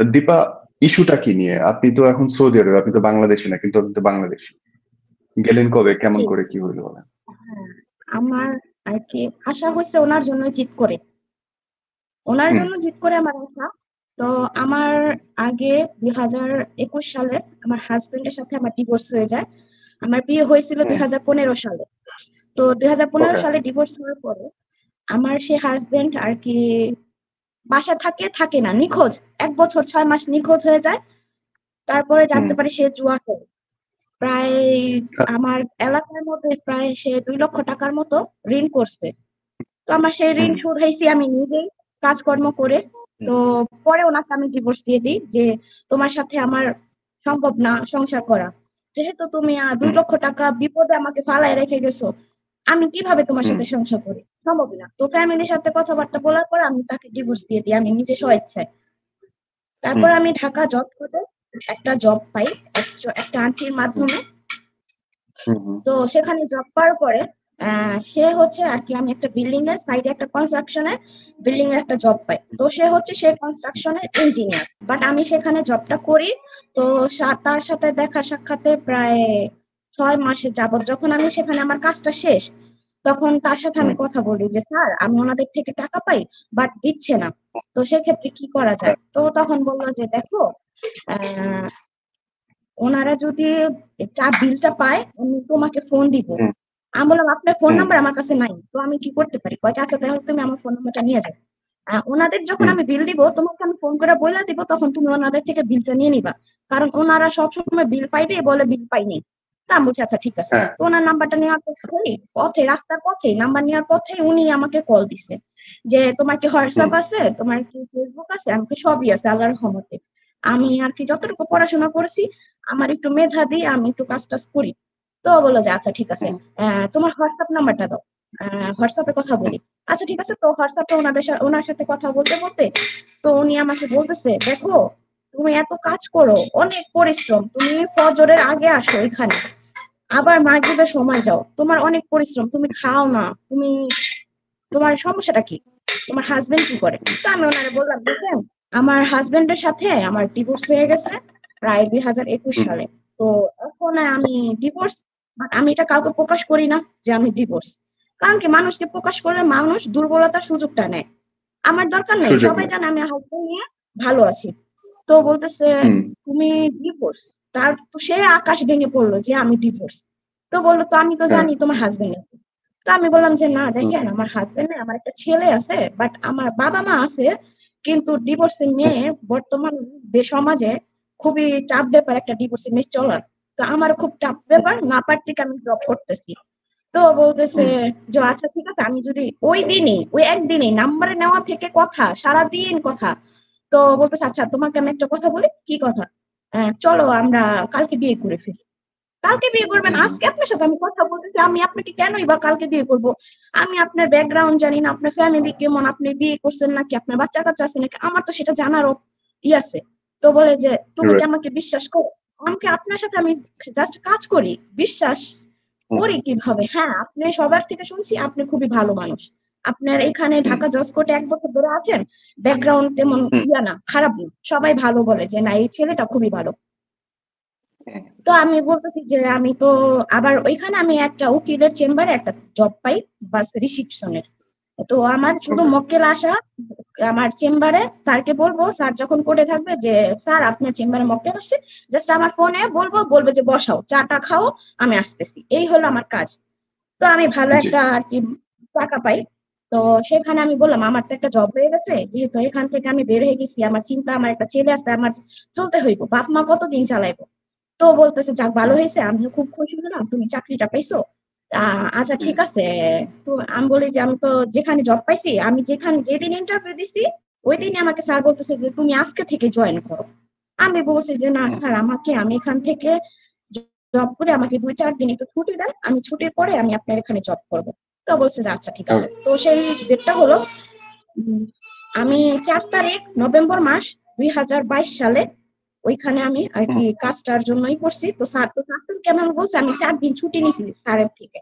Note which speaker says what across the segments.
Speaker 1: দীপা, ইস্যুটা কি নিয়ে? আপনি তো এখন সৌদি আরবে, আপনি তো বাংলাদেশি না, কিন্তু আপনি তো বাংলাদেশি। গেলেন কবে, কেমন
Speaker 2: ঠিক।
Speaker 1: করে, কি হইলো বলেন?
Speaker 2: হ্যাঁ, আমার আর কি আশা হয়েছে ওনার জন্য জিত করে, ওনার
Speaker 1: হুম।
Speaker 2: জন্য জিত করে আমার আশা। তো আমার আগে 2021 সালে আমার হাজবেন্ডের সাথে আমার ডিভোর্স হয়ে যায়। আমার বিয়ে হয়েছিল
Speaker 1: হুম।
Speaker 2: 2015 সালে। তো 2015
Speaker 1: ওকে।
Speaker 2: সালে ডিভোর্স হওয়ার পরে আমার সে হাজবেন্ড আর কি বাসা থাকে থাকে না, নিখোঁজ। 1 বছর 6 মাস নিখোঁজ হয়ে যায়। তারপরে
Speaker 1: হুম।
Speaker 2: জানতে পারি সে জুয়া খেলে। প্রায় আমার এলাকার মধ্যে প্রায় সে 2 লক্ষ টাকার মতো ঋণ করছে। তো আমার সেই ঋণ
Speaker 1: হুম।
Speaker 2: শুধাইছি আমি নিজেই কাজকর্ম করে।
Speaker 1: হুম।
Speaker 2: তো পরে ওনাকে আমি ডিভোর্স দিয়ে দিই যে তোমার সাথে আমার সম্ভব না সংসার করা। যেহেতু তুমি দুই
Speaker 1: হুম।
Speaker 2: লক্ষ টাকা বিপদে আমাকে ফালায় রেখে গেছো, আমি কিভাবে তোমার
Speaker 1: হুম।
Speaker 2: সাথে সংসার করি? সম্ভব না। তো ফ্যামিলির সাথে কথাবার্তা বলার পর আমি তাকে ডিভোর্স দিয়ে দিই আমি নিজে স্বইচ্ছায়। তারপর
Speaker 1: হুম।
Speaker 2: আমি ঢাকা জব করে একটা জব পাই একটা আন্টির
Speaker 1: হুম।
Speaker 2: মাধ্যমে।
Speaker 1: হুম। হুম।
Speaker 2: তো সেখানে জব পাওয়ার পরে সে হচ্ছে আর কি আমি একটা বিল্ডিং এর সাইডে একটা কনস্ট্রাকশনের বিল্ডিং এর একটা জব পাই। তো সে হচ্ছে সে কনস্ট্রাকশনের ইঞ্জিনিয়ার, বাট আমি সেখানে জবটা করি। তো তার সাথে দেখা সাক্ষাতে প্রায় 6 মাসের যাবত যখন আমি সেখানে আমার কাজটা শেষ, তখন তার সাথে আমি
Speaker 1: হুম।
Speaker 2: কথা বলি যে স্যার আমি ওনাদের থেকে টাকা পাই বাট দিচ্ছে না। তো সেক্ষেত্রে কি করা
Speaker 1: ওকে।
Speaker 2: যায়? তো তখন বললো যে দেখো, আহ ওনারা যদি বিলটা পায় আমি তোমাকে ফোন দিব।
Speaker 1: হুম।
Speaker 2: আমি বললাম আপনার ফোন
Speaker 1: হুম।
Speaker 2: নাম্বার আমার কাছে নাই, তো আমি কি করতে পারি? কয় আচ্ছা তাহলে তুমি আমার ফোন নাম্বারটা নিয়ে যাও। ওনাদের যখন
Speaker 1: হুম।
Speaker 2: আমি বিল দিব তোমাকে আমি ফোন করে বলে দিব, তখন তুমি ওনাদের থেকে বিলটা নিয়ে নিবা। কারণ ওনারা সবসময় বিল পাইবে বলে বিল পাইনি। তা আমি বলছি আচ্ছা ঠিক আছে।
Speaker 1: হ্যাঁ।
Speaker 2: তো ওনার নাম্বারটা নেওয়ার পথেই পথে রাস্তার পথে নাম্বার নেওয়ার পথে উনি আমাকে কল দিছে যে তোমার কি
Speaker 1: হুম।
Speaker 2: হোয়াটসঅ্যাপ আছে, তোমার কি ফেসবুক আছে? আমি কি সবই আছে আল্লাহর রহমতে। আমি আর কি যতটুকু পড়াশোনা করেছি আমার একটু মেধা দিয়ে আমি একটু কাজ টাজ করি। তো বললো যে আচ্ছা ঠিক আছে,
Speaker 1: হুম।
Speaker 2: তোমার হোয়াটসঅ্যাপ নাম্বারটা দাও, হোয়াটসঅ্যাপে কথা
Speaker 1: হুম।
Speaker 2: বলি। আচ্ছা ঠিক আছে। তো হোয়াটসঅ্যাপে ওনার সাথে কথা বলতে বলতে তো উনি আমাকে বলতেছে দেখো তুমি এত কাজ করো, অনেক পরিশ্রম, তুমি ফজরের আগে আসো এখানে, আবার মাগরিবের সময় যাও, তোমার অনেক পরিশ্রম, তুমি খাও না, তুমি তোমার সমস্যাটা কি? তোমার হাজবেন্ড কি করে? তো আমি ওনারে বললাম দেখেন আমার হাজবেন্ডের সাথে আমার ডিভোর্স হয়ে গেছে প্রায় 2021
Speaker 1: হুম।
Speaker 2: সালে। তো এখন আমি ডিভোর্স, আমি এটা কাউকে প্রকাশ করি না যে আমি ডিভোর্স। কারণ কি মানুষকে প্রকাশ করলে মানুষ দুর্বলতার সুযোগটা নেয়। আমার দরকার নেই,
Speaker 1: সুযোগ
Speaker 2: সবাই
Speaker 1: নেই।
Speaker 2: জানে আমি হাজবেন্ড নিয়ে ভালো আছি। তো বলতেছে
Speaker 1: হুম।
Speaker 2: তুমি ডিভোর্স? তার তো সে আকাশ ভেঙে পড়লো যে আমি ডিভোর্স। তো বললো তো আমি তো
Speaker 1: হ্যাঁ।
Speaker 2: জানি তোমার হাজবেন্ড। তো আমি বললাম যে না
Speaker 1: হুম।
Speaker 2: দেখেন আমার হাজবেন্ড নেই, আমার একটা ছেলে আছে, বাট আমার বাবা মা আছে। কিন্তু ডিভোর্সের
Speaker 1: হুম।
Speaker 2: মেয়ে বর্তমান সমাজে খুবই চাপ ব্যাপার একটা ডিভোর্সের মেয়ে চলার। তো আমার খুব চাপ ব্যাপার না পারতে আমি জব করতেছি। তো বলতেছে
Speaker 1: হুম।
Speaker 2: যে আচ্ছা ঠিক আছে আমি যদি ওই দিনই ওই একদিনই নাম্বারে নেওয়া থেকে কথা সারাদিন কথা। তো বলতেছে আচ্ছা তোমাকে আমি একটা কথা বলি, কি কথা? চলো আমরা কালকে বিয়ে করে ফেলি। কালকে বিয়ে করবেন?
Speaker 1: হুম।
Speaker 2: আজকে আপনার সাথে আমি কথা বলতেছি, আমি আপনাকে কেনই বা কালকে বিয়ে করব? আমি আপনার ব্যাকগ্রাউন্ড জানি না, আপনার ফ্যামিলি কেমন, আপনি বিয়ে করছেন নাকি, আপনার বাচ্চা কাচ্চা আছে নাকি, আমার তো সেটা জানারও আছে। তো বলে যে তুমি কি
Speaker 1: রাইট।
Speaker 2: আমাকে বিশ্বাস করো? আমাকে আপনার সাথে আমি জাস্ট কাজ করি, বিশ্বাস
Speaker 1: হুম।
Speaker 2: করি কিভাবে? হ্যাঁ আপনি সবার থেকে শুনছি আপনি খুবই ভালো মানুষ, আপনার এখানে
Speaker 1: হুম।
Speaker 2: ঢাকা জজকোর্টে 1 বছর ধরে আছেন, ব্যাকগ্রাউন্ড তেমন
Speaker 1: হুম।
Speaker 2: না, খারাপ না, সবাই ভালো বলে যে না এই ছেলেটা খুবই ভালো।
Speaker 1: হুম।
Speaker 2: তো আমি বলতেছি যে আমি তো আবার ওইখানে আমি একটা উকিলের চেম্বারে একটা জব পাই, বাস রিসিপশনের। তো আমার শুধু
Speaker 1: ওকে।
Speaker 2: মক্কেল আসা, আমার চেম্বারে স্যারকে বলবো, স্যার যখন করে থাকবে যে স্যার আপনার চেম্বারে মক্কেল আসছে, জাস্ট আমার ফোনে বলবো, বলবে যে বসাও চাটা খাও, আমি আসতেছি, এই হলো আমার কাজ। তো আমি ভালো
Speaker 1: জি।
Speaker 2: একটা আর কি টাকা পাই। তো সেখানে আমি বললাম আমার তো একটা জব হয়ে গেছে, যেহেতু এখান থেকে আমি বের হয়ে গেছি, আমার চিন্তা আমার একটা ছেলে আছে, আমার চলতে হইব, বাপ মা কতদিন চালাইবো। তো বলতেছে যাক ভালো
Speaker 1: হুম।
Speaker 2: হয়েছে, আমিও খুব খুশি হলাম তুমি চাকরিটা পাইছো। আচ্ছা
Speaker 1: হুম।
Speaker 2: ঠিক আছে। তো আমি বলি যে আমি তো যেখানে জব পাইছি, আমি যেখানে যেদিন ইন্টারভিউ দিছি ওই দিনই আমাকে স্যার বলতেছে যে তুমি আজকে থেকে জয়েন করো। আমি বলছি যে না
Speaker 1: হুম।
Speaker 2: স্যার আমাকে আমি এখান থেকে জব করে আমাকে 2-4 দিন একটু ছুটি দেন, আমি ছুটির পরে আমি আপনার এখানে জব করব। তো বলছে যে আচ্ছা ঠিক আছে।
Speaker 1: ওকে।
Speaker 2: তো সেই ডেটটা হলো উম, আমি 4 তারিখ নভেম্বর মাস 2022 সালে ওইখানে আমি আর
Speaker 1: হুম।
Speaker 2: কি কাজটার জন্যই করছি। তো স্যার তো চাকরি কেমন বলছে, আমি 4 দিন ছুটি নিয়েছি স্যারের থেকে।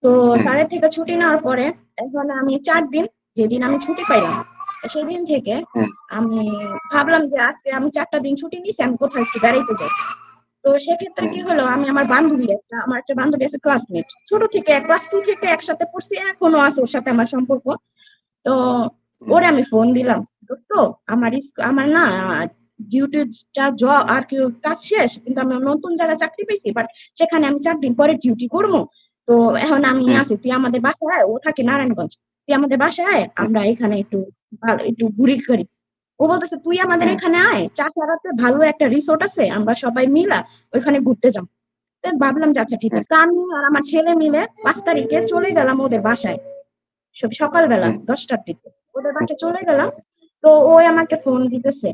Speaker 2: তো
Speaker 1: হুম।
Speaker 2: স্যারের থেকে ছুটি নেওয়ার পরে এখন আমি 4 দিন যেদিন আমি ছুটি পাইলাম সেদিন থেকে
Speaker 1: হুম,
Speaker 2: আমি ভাবলাম যে আজকে আমি 4টা দিন ছুটি নিছি, আমি কোথাও একটু বেড়াইতে যাই। তো সেক্ষেত্রে
Speaker 1: হুম,
Speaker 2: কি হলো, আমি আমার একটা বান্ধবী আছে ক্লাসমেট, ছোট থেকে ক্লাস 2 থেকে একসাথে পড়ছি, এখনো আছে ওর সাথে আমার সম্পর্ক। তো
Speaker 1: হুম,
Speaker 2: ওরে আমি ফোন দিলাম, দোস্ত আমার না ডিউটিটা আর কি কাজ শেষ, কিন্তু আমি নতুন জায়গায় চাকরি পেয়েছি, বাট সেখানে আমি 4 দিন পরে ডিউটি করবো। তো এখন আমি
Speaker 1: হুম,
Speaker 2: আছি, তুই আমাদের বাসায় আয়, ও থাকে নারায়ণগঞ্জ, তুই আমাদের বাসায় আয়,
Speaker 1: হুম,
Speaker 2: আমরা এখানে একটু ঘুরি করি। ও বলতেছে তুই আমাদের
Speaker 1: হুম,
Speaker 2: এখানে আয়, চাষারাতে ভালো একটা রিসোর্ট আছে, আমরা সবাই মিলা ওইখানে ঘুরতে যাবো। তো ভাবলাম যে আচ্ছা ঠিক
Speaker 1: হুম,
Speaker 2: আছে, তা আমি আর আমার ছেলে মিলে 5 তারিখে চলে গেলাম ওদের বাসায়, সকালবেলা
Speaker 1: হুম,
Speaker 2: 10টার দিকে ওদের
Speaker 1: হুম,
Speaker 2: বাসায় চলে গেলাম। তো ওই আমাকে ফোন দিতেছে,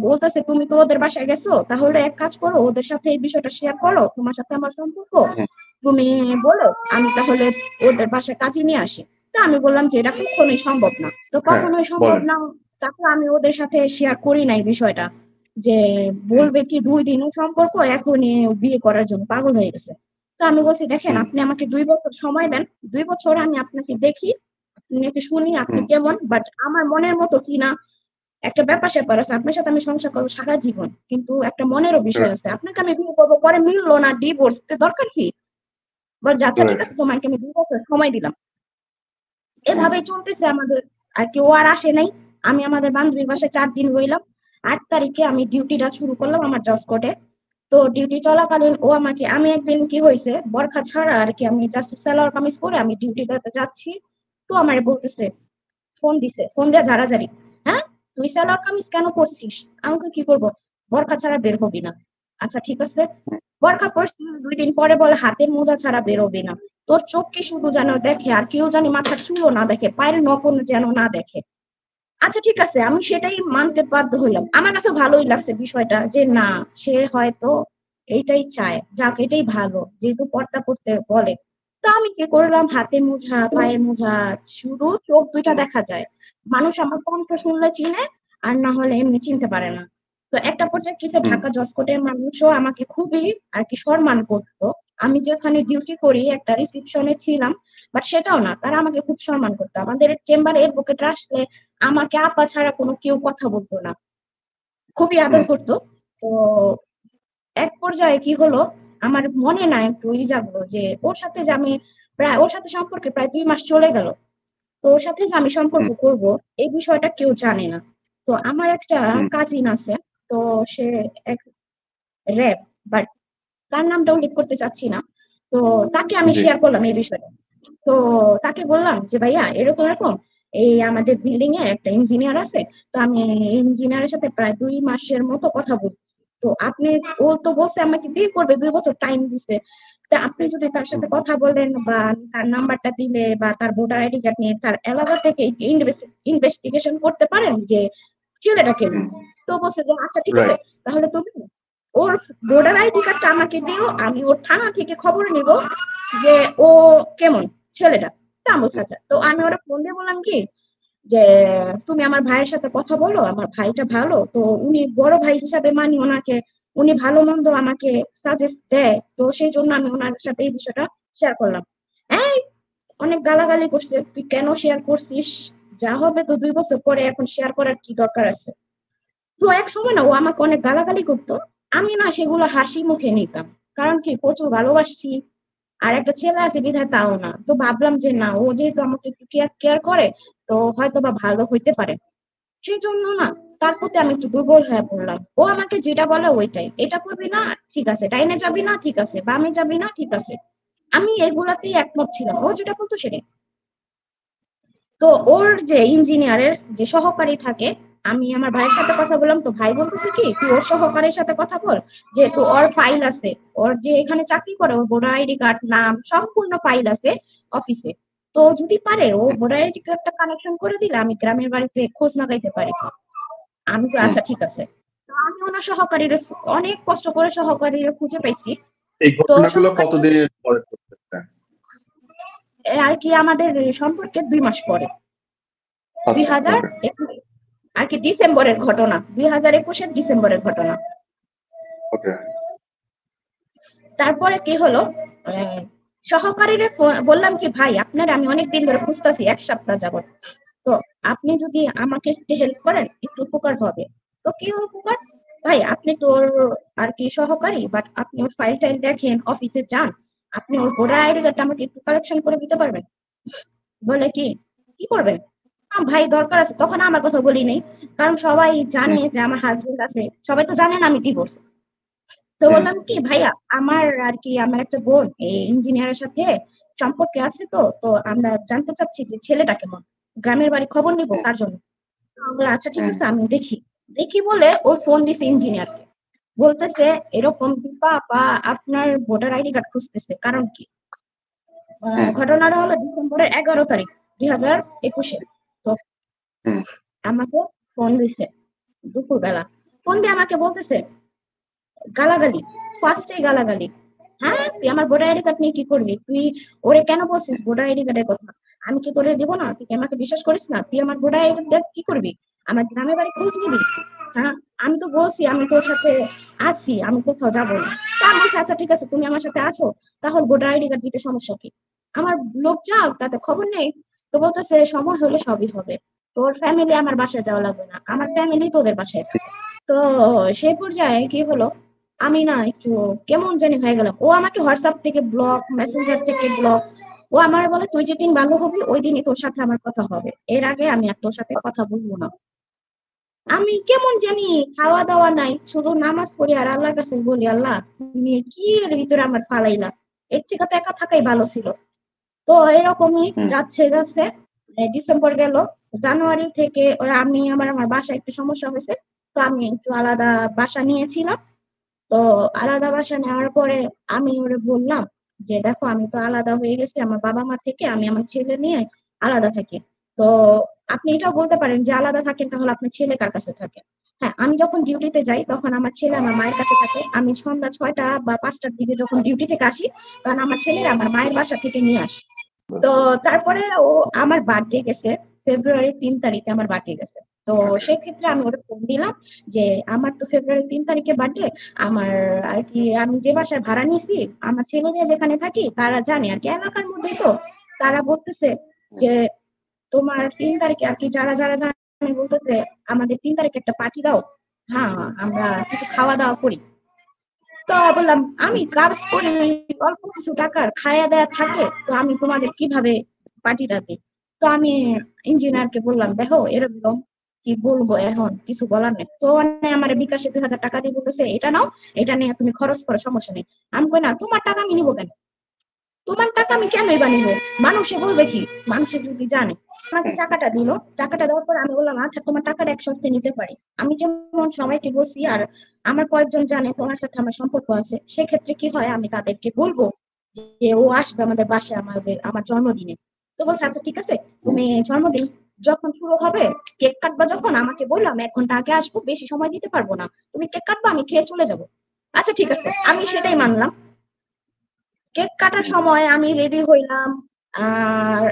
Speaker 2: বলতেছে তুমি তো ওদের বাসায় গেছো, তাহলে এক কাজ করো, ওদের সাথে এই বিষয়টা শেয়ার করো, তোমার সাথে আমার সম্পর্ক,
Speaker 1: হুম,
Speaker 2: তুমি বলো, আমি তাহলে ওদের বাসায় কাজে নিয়ে আসি। তো আমি বললাম যে এটা কখনোই সম্ভব না, তো
Speaker 1: হ্যাঁ,
Speaker 2: কখনোই সম্ভব
Speaker 1: বলেন।
Speaker 2: না। তারপর আমি ওদের সাথে শেয়ার করি নাই বিষয়টা, যে
Speaker 1: হুম,
Speaker 2: বলবে কি 2 দিনের সম্পর্ক এখনই বিয়ে করার জন্য পাগল হয়ে গেছে। তো আমি বলছি দেখেন,
Speaker 1: হুম,
Speaker 2: আপনি আমাকে 2 বছর সময় দেন, 2 বছর আমি আপনাকে দেখি, আপনাকে শুনি আপনি
Speaker 1: হুম,
Speaker 2: কেমন, বাট আমার মনের মতো কিনা একটা ব্যাপার স্যাপার আছে। আপনার সাথে আমি সংসার করবো সারা জীবন, কিন্তু একটা মনেরও বিষয়
Speaker 1: রাইট,
Speaker 2: আছে। আপনাকে আমি বিয়ে করবো, পরে মিললো না, ডিভোর্স, দরকার কি? বল যে আচ্ছা ঠিক
Speaker 1: রাইট,
Speaker 2: আছে, তোমাকে আমি 2 বছর সময় দিলাম।
Speaker 1: হুম,
Speaker 2: এভাবেই চলতেছে আমাদের। আর কি ও আর আসে নাই, আমি আমাদের বান্ধবীর বাসায় 4 দিন রইলাম। 8 তারিখে আমি ডিউটিটা শুরু করলাম আমার জজ কোর্টে। তো ডিউটি চলাকালীন ও আমাকে, আমি একদিন কি হয়েছে, বরখা ছাড়া আর কি আমি জাস্ট সালোয়ার কামিজ পরে আমি ডিউটিতে যাচ্ছি। তো আমার বলতেছে, ফোন দিয়ে ঝাড়াঝাড়ি, হ্যাঁ তুই সালোয়ার কামিজ কেন পরছিস? আমাকে কি করব, বরখা ছাড়া বের হবি না। আচ্ছা ঠিক আছে,
Speaker 1: হুম,
Speaker 2: বরখা পরছি, 2 দিন পরে বলে হাতের মোজা ছাড়া বেরোবি না। তোর চোখ কি শুধু যেন দেখে, আর কেউ জানি মাথার চুলও না দেখে, পায়ের নখও যেন না দেখে। আচ্ছা ঠিক আছে, আমি সেটাই মানতে বাধ্য হইলাম। আমার কাছে ভালোই লাগছে বিষয়টা, যে না, সে হয়তো এইটাই চায়, যাক এটাই ভালো, যেহেতু পর্দা করতে বলে। তো আমি কি করলাম, হাতে মোজা পায়ে মোজা, শুধু চোখ দুইটা দেখা যায়, মানুষ আমার কণ্ঠ শুনলে চিনে, আর না হলে এমনি চিনতে পারে না। তো একটা পর্যায়ে কি,
Speaker 1: হুম,
Speaker 2: ঢাকা জজকোর্টের মানুষও আমাকে খুবই আর কি সম্মান করতো। আমি যেখানে ডিউটি করি একটা রিসিপশনে ছিলাম, বাট সেটাও না, তারা আমাকে খুব সম্মান করতো। আমাদের চেম্বারে এডভোকেটরা আসলে আমাকে আপা ছাড়া কোনো কেউ কথা বলতো না, খুবই আদর
Speaker 1: হুম,
Speaker 2: করতো। তো এক পর্যায়ে কি হলো, আমার মনে না একটু জাগলো যে ওর সাথে সম্পর্কে প্রায় 2 মাস চলে গেল। তো ওর সাথে যে আমি সম্পর্ক
Speaker 1: হুম,
Speaker 2: করব, এই বিষয়টা কেউ জানে না। তো আমার একটা
Speaker 1: হুম,
Speaker 2: কাজিন আছে, তো সে এক র্যাব, বাট তার নামটা উল্লেখ করতে চাচ্ছি না। তো তাকে আমি
Speaker 1: জি,
Speaker 2: শেয়ার করলাম এই বিষয়টা। তো তাকে বললাম যে ভাইয়া এরকম এরকম, এই আমাদের বিল্ডিং এ একটা ইঞ্জিনিয়ার আছে, তো আমি ইঞ্জিনিয়ারের সাথে প্রায় 2 মাসের মতো কথা বলছি। তো আপনি, ও তো বলছে আমাকে বিয়ে করবে, 2 বছর টাইম দিছে। তা আপনি যদি তার
Speaker 1: হুম,
Speaker 2: সাথে কথা বলেন বা তার নাম্বারটা দিলে বা তার ভোটার আইডি কার্ড নিয়ে তার এলাকা থেকে ইনভেস্টিগেশন করতে পারেন যে ছেলেটা কেমন।
Speaker 1: হুম,
Speaker 2: তো বলছে যে আচ্ছা ঠিক আছে,
Speaker 1: রাইট,
Speaker 2: তাহলে তুমি ওর ভোটার আইডি কার্ডটা আমাকে দিও, আমি ওর থানা থেকে খবর নিব যে ও কেমন ছেলেটা। তা আমি বলছি আচ্ছা। তো আমি ওরা ফোন দিয়ে বললাম কি, যে তুমি আমার ভাইয়ের সাথে কথা বলো, আমার ভাইটা ভালো, তো উনি বড় ভাই হিসাবে মানি ওনাকে, উনি ভালো মন্দ আমাকে সাজেস্ট দেয়, তো সেই জন্য আমি ওনার সাথে এই বিষয়টা শেয়ার করলাম। এই অনেক গালাগালি করছে, তুই কেন শেয়ার করছিস, যা হবে তো 2 বছর পরে, এখন শেয়ার করার কি দরকার আছে? তো এক সময় না ও আমাকে অনেক গালাগালি করতো, আমি না সেগুলো হাসি মুখে নিতাম, কারণ কি প্রচুর ভালোবাসছি, আর একটা ছেলে আছে বিধায় তাও না। তো ভাবলাম যে না, ও যেহেতু আমাকে একটু কেয়ার কেয়ার করে, তো হয়তো বা ভালো হইতে পারে। সেই জন্য না, তার প্রতি আমি একটু দুর্বল হয়ে পড়লাম। ও আমাকে যেটা বলে ওইটাই, এটা করবি না ঠিক আছে, ডাইনে যাবি না ঠিক আছে, বামে যাবি না ঠিক আছে, আমি এগুলাতেই একমত ছিলাম, ও যেটা বলতো সেটাই। তো ওর যে ইঞ্জিনিয়ারের যে সহকারী থাকে, আমি আমার ভাইয়ের সাথে কথা বললাম, তো ভাই বলতেছে কি তুই ওর সহকারীর সাথে কথা বল, যেহেতু ওর ফাইল আছে, ওর যে এখানে চাকরি করে ওর ভোটার আইডি কার্ড নাম সম্পূর্ণ ফাইল আছে অফিসে। তো যদি পারে ও ভোটার আইডি কার্ডটা কানেকশন করে দিলে আমি গ্রামের বাড়িতে খোঁজ লাগাইতে পারি। আমি তো
Speaker 1: হুম।
Speaker 2: আচ্ছা ঠিক আছে। তো আমি ওনার সহকারীর অনেক কষ্ট করে সহকারীর খুঁজে পাইছি।
Speaker 1: এই
Speaker 2: তো
Speaker 1: ঘটনাগুলো
Speaker 2: সহকারী
Speaker 1: কতদিনের পরে ঘটেছে?
Speaker 2: আর কি আমাদের সম্পর্কে 2 মাস পরে, দুই
Speaker 1: আচ্ছা,
Speaker 2: হাজার
Speaker 1: ওকে,
Speaker 2: একুশ আর কি ডিসেম্বরের ঘটনা, 2021-এর ডিসেম্বরের ঘটনা।
Speaker 1: ওকে,
Speaker 2: তারপরে কি হলো, সহকারীরে বললাম কি ভাই আপনার আমি অনেক দিন ধরে খুঁজতেছি, 1 সপ্তাহ যাবত, তো আপনি যদি আমাকে একটু হেল্প করেন একটু উপকার হবে। তো কি উপকার? ভাই আপনি তো ওর আর কি সহকারী, বাট আপনি ওর ফাইল টাইল দেখেন, অফিসে যান, আপনি ওর ভোটার আইডি কার্ডটা আমাকে একটু কালেকশন করে দিতে পারবেন? বলে কি কি করবেন? ভাই দরকার আছে, তখন আমার কথা বলি নাই, কারণ সবাই
Speaker 1: হুম,
Speaker 2: জানে যে আমার হাজবেন্ড আছে, সবাই তো জানেন আমি ডিভোর্স। তো
Speaker 1: হুম,
Speaker 2: বললাম কি ভাইয়া, আমার আর কি আমার একটা বোন এই ইঞ্জিনিয়ারের সাথে সম্পর্কে আছে, তো তো আমরা জানতে চাচ্ছি যে ছেলেটা কেমন, গ্রামের বাড়ি খবর নিব
Speaker 1: হুম,
Speaker 2: তার জন্য। আমি বললাম, আচ্ছা ঠিক
Speaker 1: হুম,
Speaker 2: আছে আমি দেখি। দেখি বলে ওর ফোন দিছে ইঞ্জিনিয়ারকে, বলতেছে এরকম দীপা আপা আপনার ভোটার আইডি কার্ড খুঁজতেছে, কারণ কি?
Speaker 1: হুম,
Speaker 2: ঘটনাটা হলো ডিসেম্বরের 11 তারিখ 2021-এ। তো
Speaker 1: হুম,
Speaker 2: আমাকে ফোন দিছে দুপুরবেলা, ফোন দিয়ে আমাকে বলতেছে গালাগালি, ফার্স্টে গালাগালি। হ্যাঁ, তুই আমার ভোটার আইডি কার্ড নিয়ে কি করবি? তুই ওরে কেন বলছিস ভোটার আইডি কার্ডের কথা? আমি কি তোরে দিব না? তুই কি আমাকে বিশ্বাস করিস না? তুই আমার ভোটার আইডি কার্ড কি করবি? আমার গ্রামের বাড়ি খোঁজ নিবি? হ্যাঁ, আমি তো বলছি আমি তোর সাথে আছি, আমি কোথাও যাবো না। তা আমি বলছি আচ্ছা ঠিক আছে, তুমি আমার সাথে আছো, তাহলে ভোটার আইডি কার্ড দিতে সমস্যা কি? আমার লোক যাও, তাতে খবর নেই। তো বলতেছে সময় হলে সবই হবে, তোর ফ্যামিলি আমার বাসায় যাওয়া লাগবে না, আমার ফ্যামিলি তোদের বাসায় যাবে। তো সেই পর্যায়ে কি হলো, আমি না একটু কেমন জানি হয়ে গেলাম। ও আমাকে হোয়াটসঅ্যাপ থেকে ব্লক, মেসেঞ্জার থেকে ব্লক। ও আমার বলে তুই যেদিন ভালো হবি ওই দিনই তোর সাথে আমার কথা হবে, এর আগে আমি আর তোর সাথে কথা বলবো না। আমি কেমন জানি, খাওয়া দাওয়া নাই, শুধু নামাজ পড়ি আর আল্লাহর কাছে বলি আল্লাহ তুমি কি এর ভিতরে আমার ফালাইলা, এর থেকে তো একা থাকাই ভালো ছিল। তো এরকমই
Speaker 1: হুম,
Speaker 2: যাচ্ছে যাচ্ছে, ডিসেম্বর গেল, জানুয়ারি থেকে আমি আমার আমার বাসায় একটু সমস্যা হয়েছে, তো আমি একটু আলাদা বাসা নিয়েছিলাম। তো আলাদা বাসা নেওয়ার পরে আমি ওরে বললাম যে দেখো আমি তো আলাদা হয়ে গেছি আমার বাবা মা থেকে, আমি আমার ছেলে নিয়ে আলাদা থাকি। তো আপনি এটাও বলতে পারেন যে আলাদা থাকেন, তাহলে আপনার ছেলে কার কাছে থাকে? হ্যাঁ, আমি যখন ডিউটিতে যাই তখন আমার ছেলে আমার মায়ের কাছে থাকে, আমি সন্ধ্যা 6টা বা 5টার দিকে যখন ডিউটি থেকে আসি তখন আমার ছেলেরা আমার মায়ের বাসা থেকে নিয়ে আসে। তো তারপরে ও আমার বার্থডে গেছে, ফেব্রুয়ারি 3 তারিখে আমার বার্থডে গেছে। তো সেই ক্ষেত্রে আমি ওটা ফোন দিলাম যে আমার তো ফেব্রুয়ারি 3 তারিখে বার্থডে, আমার আর কি আমি যে বাসায় ভাড়া নিয়েছি, আমার ছেলেদের যেখানে থাকি তারা জানে আর কি, এলাকার মধ্যেই তো, তারা বলতেছে
Speaker 1: হুম,
Speaker 2: যে তোমার 3 তারিখে আর কি যারা যারা জানে বলতেছে আমাদের 3 তারিখে একটা পার্টি দাও, হ্যাঁ আমরা কিছু খাওয়া দাওয়া করি। তো বললাম
Speaker 1: হুম,
Speaker 2: আমি কাজ করি, অল্প কিছু টাকার খায়া দেয়া থাকে, তো আমি তোমাদের কিভাবে পার্টিটা দিই? তো আমি ইঞ্জিনিয়ারকে বললাম দেখো এরকম, কি বলবো এখন, কিছু বলার নেই। তো মানে আমার বিকাশে 2,000 টাকা দিয়ে বলতেছে এটা নাও, এটা নিয়ে তুমি খরচ করো, সমস্যা নেই। আমি কই না, তোমার টাকা আমি নিবো কেন? তোমার টাকা আমি কেনই বা নিবো? মানুষে বলবে কি? মানুষে যদি জানে। আমাকে
Speaker 1: হুম,
Speaker 2: টাকাটা দিল, টাকাটা দেওয়ার পর আমি বললাম আচ্ছা তোমার টাকাটা এক সপ্তাহে নিতে পারি। আমি যেমন সবাইকে বলছি, আর আমার কয়েকজন জানে তোমার সাথে আমার সম্পর্ক আছে, সেক্ষেত্রে কি হয় আমি তাদেরকে বলবো যে ও আসবে আমাদের বাসায় আমার জন্মদিনে। তো বলছে আচ্ছা ঠিক আছে,
Speaker 1: হুম,
Speaker 2: তুমি জন্মদিন যখন শুরু হবে, কেক কাটবা যখন আমাকে বললাম 1 ঘন্টা আগে আসবো, বেশি সময় দিতে পারবো না, তুমি কেক কাটবা আমি খেয়ে চলে যাব। আচ্ছা ঠিক আছে, আমি সেটাই মানলাম। কেক কাটার
Speaker 1: হুম,
Speaker 2: সময় আমি রেডি হইলাম, আর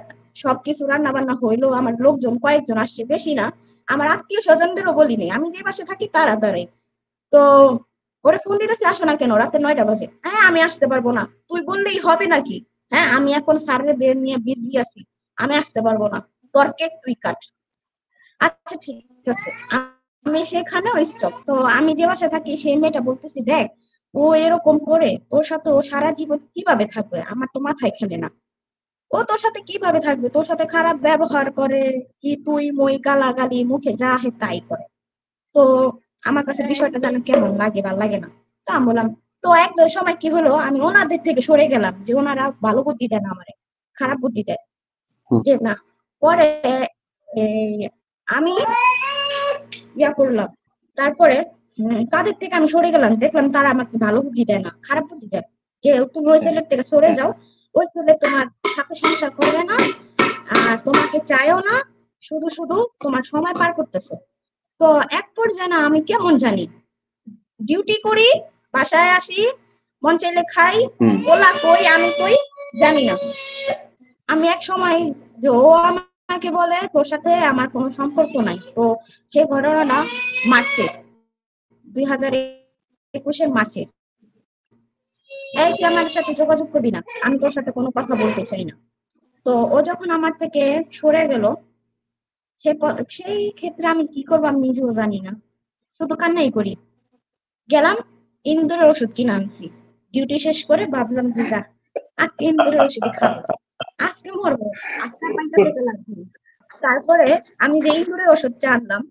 Speaker 2: সবকিছু রান্না বান্না হইলো, আমার লোকজন কয়েকজন আসছে, বেশি না, আমার আত্মীয় স্বজনদেরও বলিনি, আমি যে বাসে থাকি তারা দ্বারাই। তো ওরে ফোন দিতেছে আসো না কেন, রাতে 9টা বাজে। হ্যাঁ আমি আসতে পারবো না, তুই বললেই হবে নাকি? হ্যাঁ আমি এখন সার্ভে নিয়ে বিজি আছি, আমি আসতে পারবো না, তোর কেক তুই কাট। আচ্ছা ঠিক আছে, আমি সেখানে স্টপ। তো আমি যে বাসায় থাকি সেই মেয়েটা বলতেছি দেখ, ও এরকম করে তোর সাথে ও সারা জীবন কিভাবে থাকবে, আমার তো মাথায় খেলে না। ও তোর সাথে কিভাবে থাকবে, তোর সাথে খারাপ ব্যবহার করে, কি তুই মই গালাগালি মুখে যা হে তাই করে। তো আমার কাছে বিষয়টা যেন কেমন লাগে বা লাগে না। তো আমি বললাম, তো এক সময় কি হলো, আমি ওনাদের থেকে সরে গেলাম যে ওনারা ভালো বুদ্ধি দেয় না আমারে, খারাপ বুদ্ধি দেয়
Speaker 1: হুম,
Speaker 2: যে না। পরে এই আমি ইয়া করলাম, তারপরে তাদের থেকে আমি সরে গেলাম, দেখলাম তারা আমাকে ভালো বুদ্ধি দেয় না, খারাপ বুদ্ধি দেয় যে তুমি ওই ছেলের থেকে সরে
Speaker 1: হুম,
Speaker 2: যাও, ওই ছেলে তোমার সাথে সংসার করবে না, আর তোমাকে চাইও না, শুধু শুধু তোমার সময় পার করতেছে। তো এক পর্যায়ে না আমি কেমন জানি, ডিউটি করি, বাসায় আসি, মন চাইলে খাই,
Speaker 1: হুম,
Speaker 2: ওলা কই আমি কই জানি না। আমি এক সময় যে ও আমাকে বলে তোর সাথে আমার কোনো সম্পর্ক নাই। তো সেই ঘটনাটা মার্চে, 2021-এর মার্চে, এই তুই আমার সাথে যোগাযোগ করবি না, আমি তোর সাথে কোনো কথা বলতে চাই না। তো ও যখন আমার থেকে সরে গেল, সেই ক্ষেত্রে আমি কি করবো আমি নিজেও জানি না, শুধু কান্নাই করি। গেলাম, ইন্দুরের ওষুধ কিনে আনছি। ডিউটি শেষ করে ভাবলাম যে যা, আজকে ইন্দুরের ওষুধই খাবো, আজকে মরবো, আজকে আর বাঁচা যেতে লাগবে না। তারপরে আমি যে ইন্দুরের ওষুধটা আনলাম,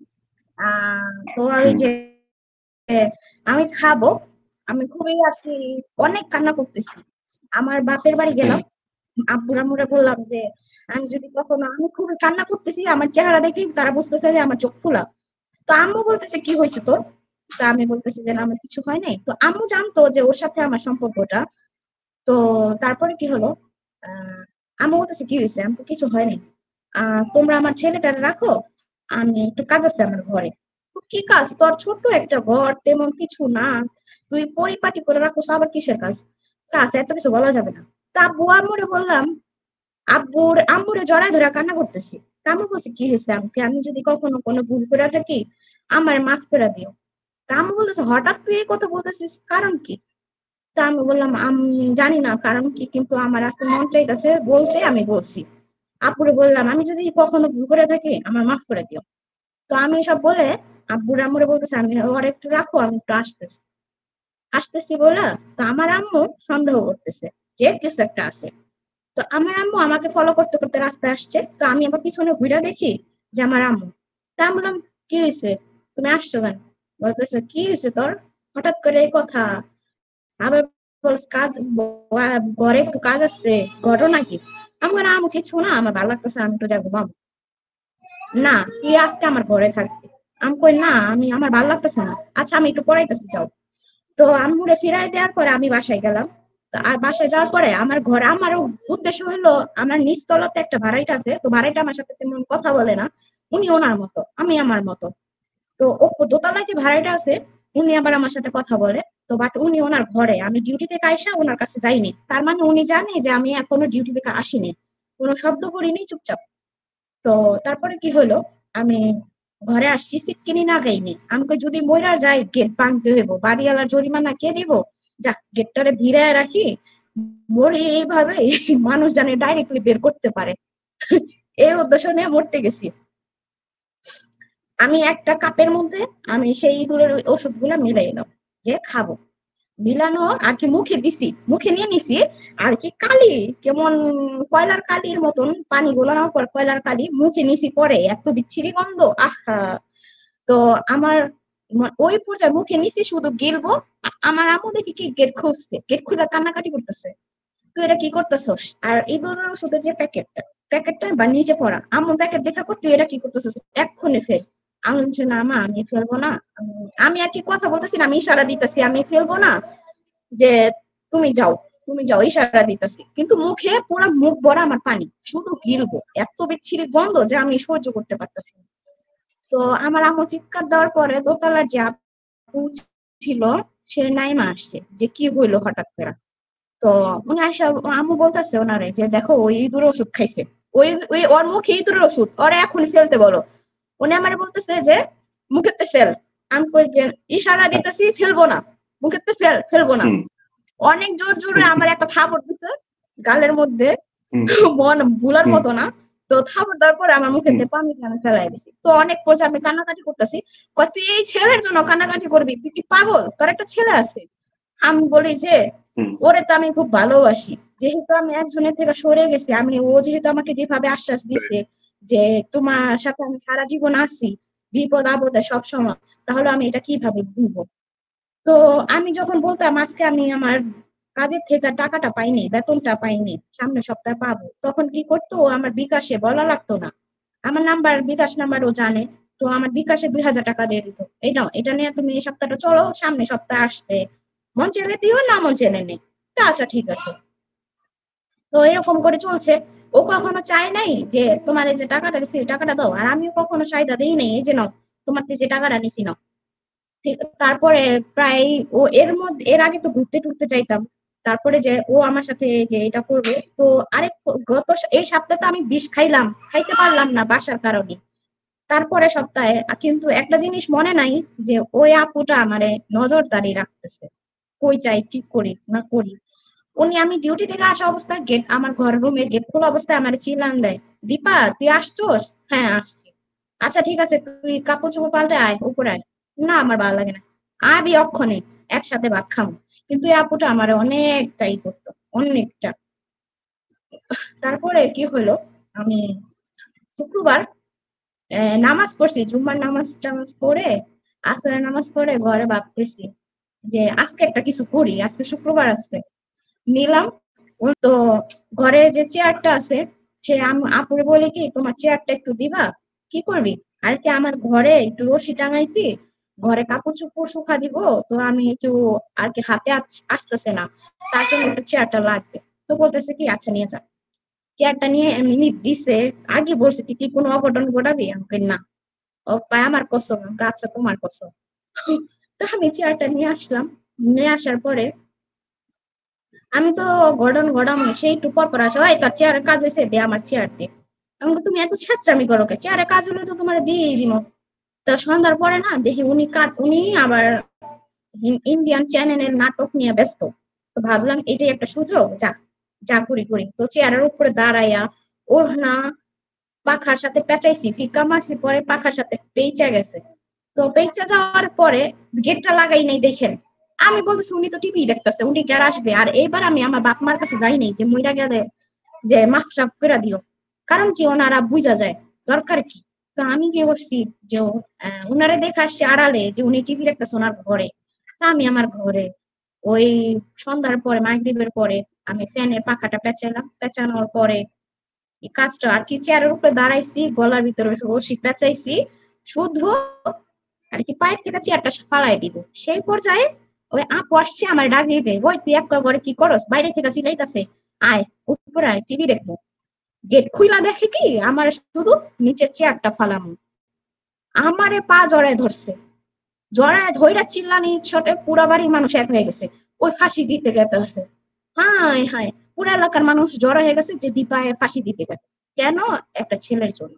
Speaker 2: তো ওই
Speaker 1: হুম,
Speaker 2: যে আমি খাবো, আমি খুবই আর কি অনেক কান্না করতেছি। আমার বাপের বাড়ি
Speaker 1: হুম,
Speaker 2: গেলাম, আব্বুর আম্মুরে বললাম যে আমি যদি কখনো, আমি খুবই কান্না করতেছি, আমার চেহারা দেখেই তারা বুঝতেছে যে আমার চোখ ফোলা। তো আম্মু বলতেছে কি হয়েছে তোর? তো আমি বলতেছি যে না, আমার কিছু হয় নাই। তো আম্মু জানতো যে ওর সাথে আমার সম্পর্কটা। তো তারপরে কি হলো, আহ আম্মু বলতেছে কি হয়েছে? আমি তো কিছু হয় নাই। তোমরা আমার ছেলেটারে রাখো, আমি একটু কাজ আছে আমার ঘরে। তো কি কাজ তোর? ছোট্ট একটা ঘর, তেমন কিছু না, তুই পরিপাটি করে রাখোস, আবার কিসের কাজ? কাজ এত কিছু বলা যাবে না। তা আব্বু আম্মুরে বললাম, আম্মুরে জড়ায় ধরে কান্না করতেছি। তা আম্মু বলছে কি হয়েছে? আমি যদি কখনো কোনো ভুল করে থাকি আমার মাফ করে দিও। তা আম্মু বলতেছে হঠাৎ তুই এই কথা বলতেছিস, কারণ কি? তা আমি বললাম আমি জানি না কারণ কি, কিন্তু আমার আজকে মন চাইতেছে বলতে, আমি বলছি। আপুরে বললাম আমি যদি কখনো ভুল করে থাকি আমার মাফ করে দিও। তো আমি সব বলে আব্বুর আম্মুরে বলতেছে আমি ওর একটু রাখো, আমি একটু আসতেছি। আসতেছি বলে, তো আমার আম্মু সন্দেহ করতেছে যে কিছু একটা আছে। তো আমার আম্মু আমাকে ফলো করতে করতে রাস্তায় আসছে, তো আমি আবার পিছনে ঘুরে দেখি যে আমার আম্মু। তা আমি বললাম কি হয়েছে, তুমি আসছো কেন? বলতেছে কি হয়েছে তোর, হঠাৎ করে এই কথা? আবার বলছে কাজ, ঘরে একটু কাজ আছে, ঘটনা কি? আমি বললাম আম্মু কিছু না, আমার ভালো লাগতেছে, আমি একটু যাবো ঘুমাবো। না, তুই আজকে আমার ঘরে থাকবি। আমি কই না, আমার ভালো লাগতেছে না। আচ্ছা আমি একটু পড়াইতেছি, যাও। তো আম্মুরে ফিরাই দেওয়ার পরে আমি বাসায় গেলাম। তো আর বাসায় যাওয়ার পরে আমার ঘরে, আমার উদ্দেশ্য হলো, আমার নিচতলাতে একটা ভাড়াইটা আছে, তো ভাড়াইটা আমার সাথে তেমন কথা বলে না। উনি ওনার মতো, আমি আমার মতো। তো দোতলায় যে ভাড়াইটা আছে উনি আবার আমার সাথে কথা বলে। তো বাট উনি ওনার ঘরে, আমি ডিউটি থেকে আইসা ওনার কাছে যাইনি, তার মানে উনি জানে যে আমি এখনো ডিউটি থেকে আসিনি, কোনো শব্দ করিনি, চুপচাপ। তো তারপরে কি হলো, আমি ঘরে আসছি, সিটকিনি না গাইনি। আমাকে যদি মইরা যাই গেট ভাঙতে হইব, বাড়িওয়ালার জরিমানা কে দিব? যাক, গেটটারে ভিড়ায় রাখি, মরি এইভাবে, মানুষ জানে ডাইরেক্টলি বের করতে পারে। এই উদ্দেশ্য নিয়ে মরতে গেছি। আমি একটা কাপের মধ্যে আমি সেই ইঁদুরের ওই ওষুধগুলা মিলাই এলাম যে খাবো। মিলানো আর কি মুখে দিছি, মুখে নিয়ে নিছি। আর কি কালি, কেমন কয়লার কালির মতন, পানি গোলানোর পর কয়লার কালি মুখে নিছি, পরে এত বিচ্ছিরি গন্ধ, আহা! তো আমার ওই পর্যায়ে মুখে নিছি শুধু গিলবো, আমার আম্মু দেখি কি গেট খুলছে, গেট খুলে কান্নাকাটি করতেছে। তুই এটা কি করতেছস? আর এই ধরনের ওষুধের যে প্যাকেটটা বা নিচে পড়া, আম্মু প্যাকেট দেখা কর, তুই এটা কি করতেছস, এক্ষুনি ফেল। আমি বলছি না মা, আমি ফেলবো না। আমি আর কি কথা বলতেছি না, আমি ইশারা দিতেছি আমি ফেলবো না, যে তুমি যাও, তুমি যাও, ইশারা দিতেছি, কিন্তু মুখে পুরো মুখ ভরা আমার পানি, শুধু গিলবো, এত বিচ্ছিরি গন্ধ যে আমি সহ্য করতে পারতেছি না। তো আমার আম্মু চিৎকার দেওয়ার পরে দোতলার যে আপু ছিল, সে নাইমা আসছে যে কি হইলো হঠাৎ করে। তো উনি আইসা, আম্মু বলতেছে ওনারে যে দেখো ওই ইঁদুরের ওষুধ খাইছে, ওই ওই ওর মুখে ইঁদুরের ওষুধ, ওরে এখন ফেলতে বলো। উনি আমারে বলতেছে যে মুখেতে ফেল। আমি কই যে ইশারা দিতেছি ফেলবো না, মুখেতে ফেল, ফেলবো না।
Speaker 1: হুম,
Speaker 2: অনেক জোর জোরে আমার একটা থাপড় দিছে গালের মধ্যে,
Speaker 1: হুম,
Speaker 2: মন ভুলার
Speaker 1: হুম,
Speaker 2: মতো না। তো থাপড় দেওয়ার পরে আমার
Speaker 1: হুম,
Speaker 2: মুখেতে পানি আমি ফেলাই দিছি। তো অনেক পর্যায়ে আমি কান্নাকাটি করতেছি। কয় তুই এই ছেলের জন্য কান্নাকাটি করবি? তুই কি পাগল? তোর একটা ছেলে আছে। আমি বলি যে
Speaker 1: হুম,
Speaker 2: ওরে তো আমি খুব ভালোবাসি, যেহেতু আমি একজনের থেকে সরে গেছি, ও যেহেতু আমাকে যেভাবে আশ্বাস দিছে যে তোমার সাথে আমি সারা জীবন আছি, বিপদ আপদে সবসময়, তাহলে আমি এটা কিভাবে ভুলবো? তো আমি যখন বলতাম আজকে আমি আমার কাজের থেকে টাকাটা পাইনি, বেতনটা পাইনি, সামনের সপ্তাহে পাবো, তখন কি করতো, ও আমার বিকাশে বলা লাগতো না, আমার নাম্বার, বিকাশ নাম্বার ও জানে। তো আমার বিকাশে 2000 টাকা দিয়ে দিত, এই নাও, এটা নিয়ে তুমি এই সপ্তাহটা চলো, সামনের সপ্তাহে আসবে, মন চেলে দিও, না মন চেলে নেই। তা আচ্ছা ঠিক আছে। তো এরকম করে চলছে। ও কখনো চায় নাই যে তোমার এই যে টাকাটা দিছি এই টাকাটা দাও, আর আমিও কখনো চাহিদা দিই নাই এই যে নাও, তোমার থেকে যে টাকাটা নিছি নাও। তারপরে প্রায়, ও এর আগে তো ঘুরতে টুরতে যাইতাম, তারপরে যে ও আমার সাথে যে এটা করবে, তো আরেক এই সপ্তাহে তো আমি বিষ খাইলাম, খাইতে পারলাম না বাসার কারণে। তারপরে সপ্তাহে কিন্তু একটা জিনিস মনে নাই, যে ওই আপুটা আমারে নজরদারি রাখতেছে, কই যাই, কি করি না করি। উনি, আমি ডিউটি থেকে আসা অবস্থায় আমার ঘর রুমের গেট খোলা অবস্থায় আমার চিল্লান দেয়, দীপা তুই আসছোস? হ্যাঁ আসছি। আচ্ছা ঠিক আছে, তুই কাপড় চোপড় পাল্টে আয়, উপরে আয়। না আমার ভালো লাগে না, আবি অক্ষণে একসাথে ভাত খামো। কিন্তু এই আপুটা আমার অনেকটাই করতো, অনেকটা। তারপরে কি হলো, আমি শুক্রবার নামাজ পড়ছি, জুম্মার নামাজ টামাজ পড়ে, আসরের নামাজ পড়ে ঘরে ভাবতেছি যে আজকে একটা কিছু করি, আজকে শুক্রবার আছে। নিলাম তো, ঘরে যে চেয়ারটা আছে, সে আপুরে বলে কি তোমার চেয়ারটা একটু দিবা, কি করবি? আর কি আমার ঘরে একটু রশি টাঙাইছি, ঘরে কাপড় চোপড় শুকা দিব, তো আমি একটু আর কি হাতে আসতেছে না, তার জন্য একটা চেয়ারটা লাগবে। তো বলতেছে কি আচ্ছা নিয়ে যা। চেয়ারটা নিয়ে এমনি দিছে, আগে বলছে কি কি কোনো অঘটন ঘটাবি, আমাকে না। ও কয় আমার কসম, আমি কই, আচ্ছা তোমার কসম। তো আমি চেয়ারটা নিয়ে আসলাম, নিয়ে আসার পরে আমি তো গর্ডন গড়ামো, সেই একটু পর আসে, ওই তোর চেয়ারের কাজ হয়েছে, দে আমার চেয়ার দে। আমি বলি, তুমি এত ছেঁচড়ামি করো কে, চেয়ারের কাজ হলে তো তোমার দিয়ে দিন। তো সন্ধ্যার পরে না দেখি উনি আবার ইন্ডিয়ান চ্যানেলের নাটক নিয়ে ব্যস্ত। তো ভাবলাম এটাই একটা সুযোগ, যা যা করি করি। তো চেয়ারের উপরে দাঁড়াইয়া ওর না পাখার সাথে পেঁচাইছি, ফিকা মারছি, পরে পাখার সাথে পেঁচা গেছে। তো পেঁচা যাওয়ার পরে গেটটা লাগাই নাই দেখেন। আমি বলতেছি উনি তো টিভি দেখতেছে, উনি কি আর আসবে? আর এইবার আমি আমার বাপ মার কাছে যাই নাই যে মইরা গেলে যে মাফ টাফ করে দিও, কারণ কি ওনারা বুঝা যায় দরকার কি। তো আমি কি করছি যে ওনারে দেখে আসছি আড়ালে যে উনি টিভি দেখতেছে ওনার ঘরে। তা আমি আমার ঘরে ওই সন্ধ্যার পরে মাগরিবের পরে আমি ফ্যানে পাখাটা পেঁচালাম, পেঁচানোর পরে এই কাজটা আর কি চেয়ারের উপরে দাঁড়াইছি, গলার ভিতরে রশি পেঁচাইছি, শুধু আর কি পায়ের থেকে চেয়ারটা ফালাই দিব। সেই পর্যায়ে ওই আপু আসছে আমার ডাক দিতে, ওই তুই একটা ঘরে কি করস, বাইরে থেকে চিল্লাইতাছে, আয় উপরে আয় টিভি দেখবো। গেট খুইলা দেখে কি আমার শুধু নিচের চেয়ারটা ফালামু, আমারে পা জড়ায় ধরছে, জড়ায় ধইরা চিল্লানি শটে পুরা বাড়ির মানুষ এক হয়ে গেছে, ওই ফাঁসি দিতে গেছে। হায় হায়, পুরা এলাকার মানুষ জড়ো হয়ে গেছে যে দীপায় ফাঁসি দিতে গেছে, কেন? একটা ছেলের জন্য।